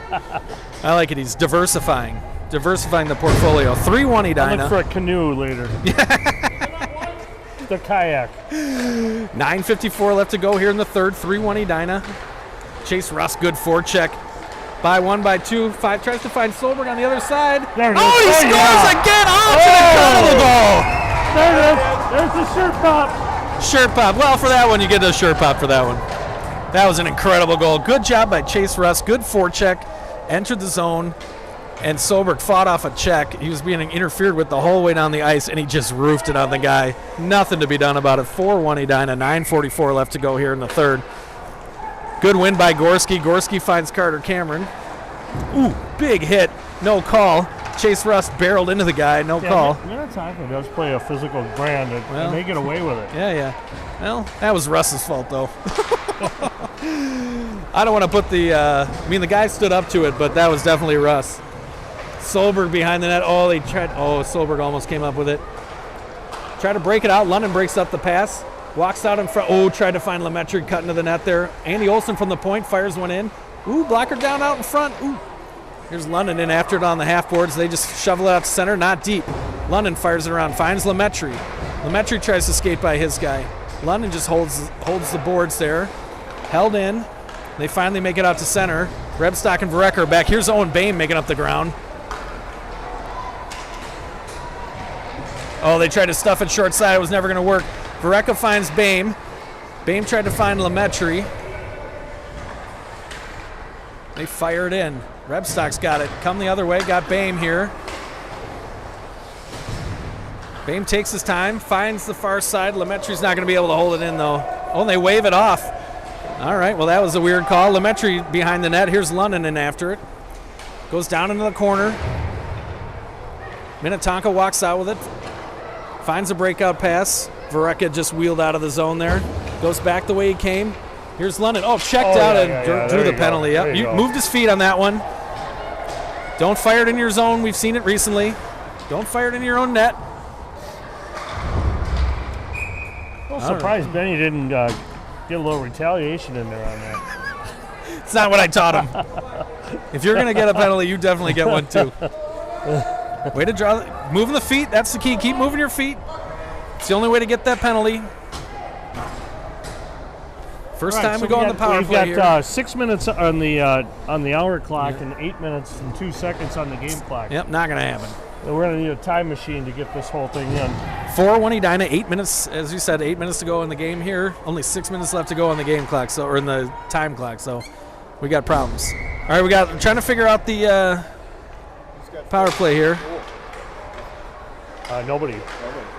Speaker 3: I like it. He's diversifying the portfolio. 3-1 Edina.
Speaker 2: I'll look for a canoe later. The kayak.
Speaker 3: 9:54 left to go here in the third. 3-1 Edina. Chase Russ, good forecheck. By one, by two. Five tries to find Solberg on the other side.
Speaker 2: There it is.
Speaker 3: Oh, he scores again. Oh, to the cut of the goal.
Speaker 2: There it is. There's the shirt pop.
Speaker 3: Shirt pop. Well, for that one, you get a shirt pop for that one. That was an incredible goal. Good job by Chase Russ. Good forecheck. Entered the zone. And Solberg fought off a check. He was being interfered with the whole way down the ice, and he just roofed it on the guy. Nothing to be done about it. 4-1 Edina. 9:44 left to go here in the third. Good win by Gorski. Gorski finds Carter Cameron. Ooh, big hit. No call. Chase Russ barreled into the guy. No call.
Speaker 2: Minnetonka does play a physical brand, and they get away with it.
Speaker 3: Yeah. Well, that was Russ's fault, though. I don't want to put the guy stood up to it, but that was definitely Russ. Solberg behind the net. Oh, Solberg almost came up with it. Tried to break it out. London breaks up the pass. Walks out in front. Oh, tried to find Lemaitre cut into the net there. Andy Olsen from the point fires one in. Ooh, blocker down out in front. Ooh. Here's London in after it on the half boards. They just shovel it out to center, not deep. London fires it around, finds Lemaitre. Lemaitre tries to skate by his guy. London just holds the boards there. Held in. They finally make it out to center. Rebstock and Vareka are back. Here's Owen Bain making up the ground. Oh, they tried to stuff it short side. It was never going to work. Vareka finds Bain. Bain tried to find Lemaitre. They fire it in. Rebstock's got it. Come the other way. Got Bain here. Bain takes his time. Finds the far side. Lemaitre's not going to be able to hold it in, though. Oh, and they wave it off. All right, well, that was a weird call. Lemaitre behind the net. Here's London in after it. Goes down into the corner. Minnetonka walks out with it. Finds a breakout pass. Vareka just wheeled out of the zone there. Goes back the way he came. Here's London. Oh, checked out and drew the penalty. Yep, you moved his feet on that one. Don't fire it in your zone. We've seen it recently. Don't fire it in your own net.
Speaker 2: I'm surprised Benny didn't get a little retaliation in there on that.
Speaker 3: It's not what I taught him. If you're going to get a penalty, you definitely get one too. Way to draw. Moving the feet. That's the key. Keep moving your feet. It's the only way to get that penalty. First time we go on the power play here.
Speaker 2: We've got 6 minutes on the hour clock and 8 minutes and 2 seconds on the game clock.
Speaker 3: Yep, not going to happen.
Speaker 2: We're going to need a time machine to get this whole thing in.
Speaker 3: 4-1 Edina, 8 minutes, as you said, 8 minutes to go in the game here. Only 6 minutes left to go on the game clock, or in the time clock, so we got problems. All right, we're trying to figure out the power play here.
Speaker 2: Nobody.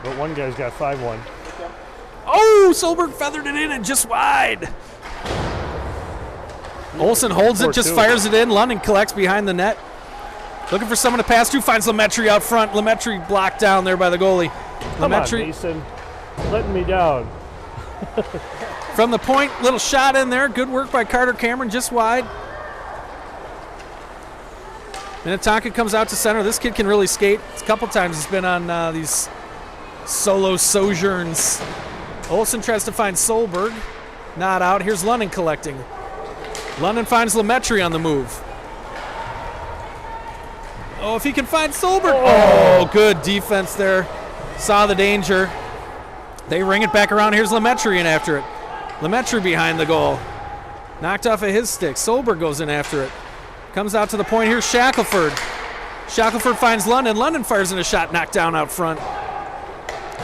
Speaker 2: But one guy's got 5-1.
Speaker 3: Oh, Solberg feathered it in and just wide. Olsen holds it, just fires it in. London collects behind the net. Looking for someone to pass to, finds Lemaitre out front. Lemaitre blocked down there by the goalie.
Speaker 2: Lemaitre, come on, Mason. Letting me down.
Speaker 3: From the point, little shot in there. Good work by Carter Cameron, just wide. Minnetonka comes out to center. This kid can really skate. A couple times he's been on these solo sojourns. Olsen tries to find Solberg. Not out. Here's London collecting. London finds Lemaitre on the move. Oh, if he can find Solberg. Oh, good defense there. saw the danger. They ring it back around. Here's Lemaitre in after it. Lemaitre behind the goal. Knocked off of his stick. Solberg goes in after it. Comes out to the point. Here's Shackelford. Shackelford finds London. London fires in a shot, knocked down out front.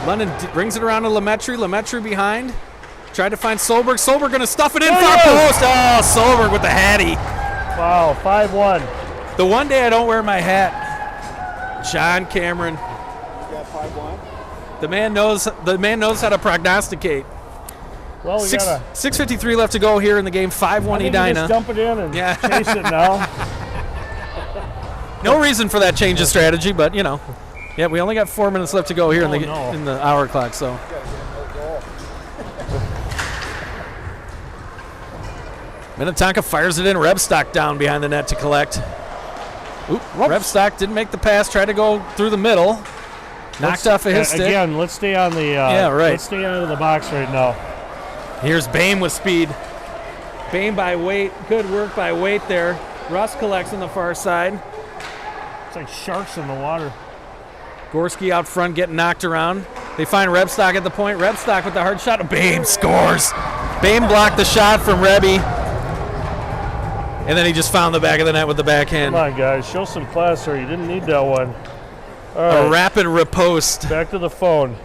Speaker 3: London brings it around to Lemaitre. Lemaitre behind. Tried to find Solberg. Solberg going to stuff it in far post. Oh, Solberg with the hattie.
Speaker 2: Wow, 5-1.
Speaker 3: The one day I don't wear my hat. John Cameron.
Speaker 1: You got 5-1.
Speaker 3: The man knows how to prognosticate.
Speaker 2: Well, we got
Speaker 3: 6:53 left to go here in the game. 5-1 Edina.
Speaker 2: Just dump it in and chase it now.
Speaker 3: No reason for that change of strategy, but you know. Yeah, we only got 4 minutes left to go here in the hour clock. So. Minnetonka fires it in. Rebstock down behind the net to collect. Oop, Rebstock didn't make the pass. Tried to go through the middle. Knocked off of his stick.
Speaker 2: Again, let's stay on the. Let's stay out of the box right now.
Speaker 3: Here's Bame with speed. Bame by weight. Good work by weight there. Russ collects on the far side.
Speaker 2: It's like sharks in the water.
Speaker 3: Gorski out front getting knocked around. They find Rebstock at the point. Rebstock with the hard shot. Bame scores. Bame blocked the shot from Rebby. And then he just found the back of the net with the backhand.
Speaker 2: Come on, guys. Show some class here. You didn't need that one. All right.
Speaker 3: A rapid riposte.
Speaker 2: Back to the phone.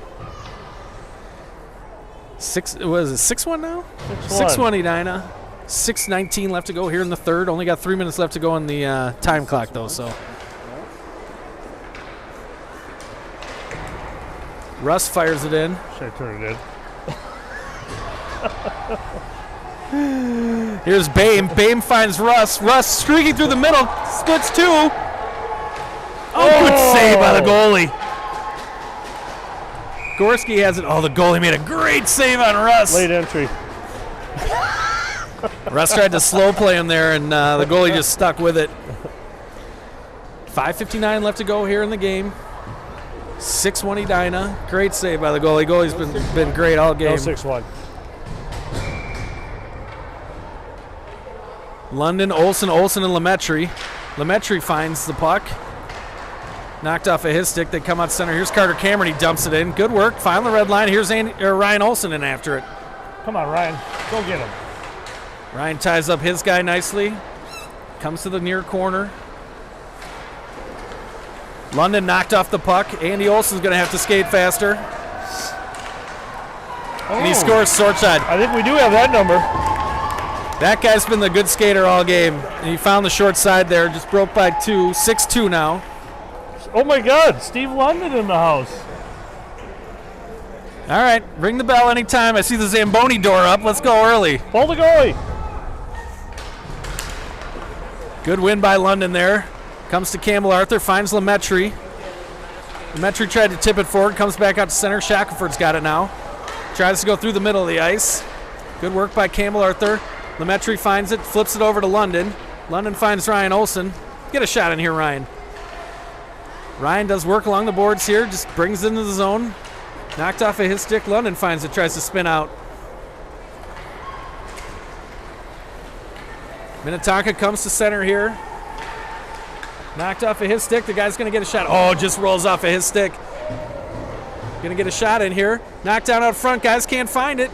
Speaker 3: 6-1 now?
Speaker 2: 6-1.
Speaker 3: 6-1 Edina. 6:19 left to go here in the third. Only got 3 minutes left to go on the time clock, though. So Russ fires it in.
Speaker 2: Should I turn it
Speaker 3: in? Here's Bame. Bame finds Russ. Russ streaking through the middle. Splits two. Oh, good save by the goalie. Gorski has it. Oh, the goalie made a great save on Russ.
Speaker 2: Late entry.
Speaker 3: Russ tried to slow play him there, and the goalie just stuck with it. 5:59 left to go here in the game. 6-1 Edina. Great save by the goalie. Goalie's been great all game.
Speaker 2: 6-1.
Speaker 3: London, Olsen, and Lemaitre. Lemaitre finds the puck. Knocked off of his stick. They come out center. Here's Carter Cameron. He dumps it in. Good work. Find the red line. Here's Ryan Olsen in after it.
Speaker 2: Come on, Ryan. Go get him.
Speaker 3: Ryan ties up his guy nicely. Comes to the near corner. London knocked off the puck. Andy Olsen's going to have to skate faster. And he scores short side.
Speaker 2: I think we do have that number.
Speaker 3: That guy's been the good skater all game. And he found the short side there. Just broke by 2. 6-2 now.
Speaker 2: Oh, my God. Steve London in the house.
Speaker 3: All right. Ring the bell anytime. I see the Zamboni door up. Let's go early.
Speaker 2: Pull the goalie.
Speaker 3: Good win by London there. Comes to Campbell Arthur. Finds Lemaitre. Lemaitre tried to tip it forward. Comes back out to center. Shackelford's got it now. Tries to go through the middle of the ice. Good work by Campbell Arthur. Lemaitre finds it. Flips it over to London. London finds Ryan Olsen. Get a shot in here, Ryan. Ryan does work along the boards here. Just brings it into the zone. Knocked off of his stick. London finds it. Tries to spin out. Minnetonka comes to center here. Knocked off of his stick. The guy's going to get a shot. Oh, just rolls off of his stick. Going to get a shot in here. Knocked down out front. Guys can't find it.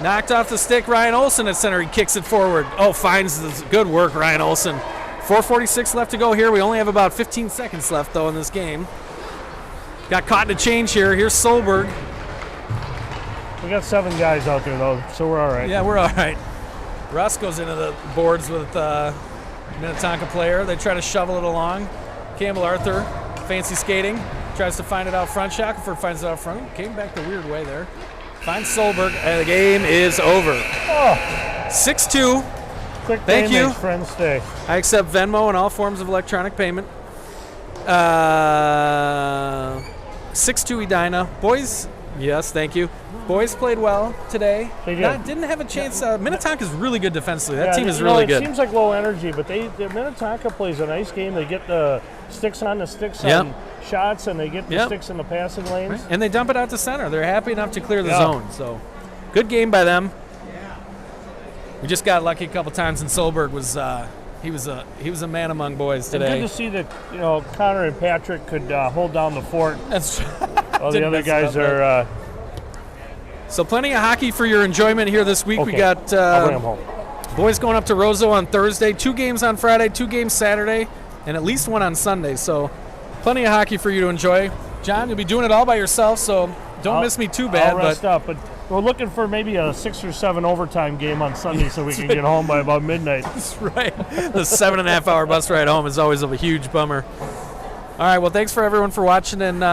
Speaker 3: Knocked off the stick. Ryan Olsen at center. He kicks it forward. Oh, finds the good work, Ryan Olsen. 4:46 left to go here. We only have about 15 seconds left, though, in this game. Got caught in a change here. Here's Solberg.
Speaker 2: We got 7 guys out there, though, so we're all right.
Speaker 3: Yeah, we're all right. Russ goes into the boards with Minnetonka player. They try to shovel it along. Campbell Arthur, fancy skating, tries to find it out front. Shackelford finds it out front. Came back the weird way there. Finds Solberg, and the game is over. 6-2.
Speaker 2: Quick
Speaker 3: Thank you.
Speaker 2: Makes friends stay.
Speaker 3: I accept Venmo and all forms of electronic payment. 6-2 Edina. Boys, yes, thank you. Boys played well today.
Speaker 2: They did.
Speaker 3: Didn't have a chance. Minnetonka's really good defensively. That team is
Speaker 2: you
Speaker 3: really
Speaker 2: know,
Speaker 3: good.
Speaker 2: It seems like low energy, but the Minnetonka plays a nice game. They get the sticks on shots, and they get the sticks in the passing lanes.
Speaker 3: Right. And they dump it out to center. They're happy enough to clear the zone. So, good game by them. We just got lucky a couple times, and Solberg was He was a man among boys
Speaker 2: And
Speaker 3: today.
Speaker 2: good to see that Connor and Patrick could hold down the fort.
Speaker 3: That's
Speaker 2: All the other guys are.
Speaker 3: So plenty of hockey for your enjoyment here this week.
Speaker 2: Okay.
Speaker 3: We got
Speaker 2: I'll bring them home.
Speaker 3: boys going up to Roseau on Thursday, 2 games on Friday, 2 games Saturday, and at least 1 on Sunday. So plenty of hockey for you to enjoy. John, you'll be doing it all by yourself, so don't miss me too bad.
Speaker 2: I'll rest up, but we're looking for maybe a 6 or 7 overtime game on Sunday so we can get home by about midnight.
Speaker 3: That's right. The 7.5 hour bus ride home is always a huge bummer. All right, well, thanks for everyone for watching, and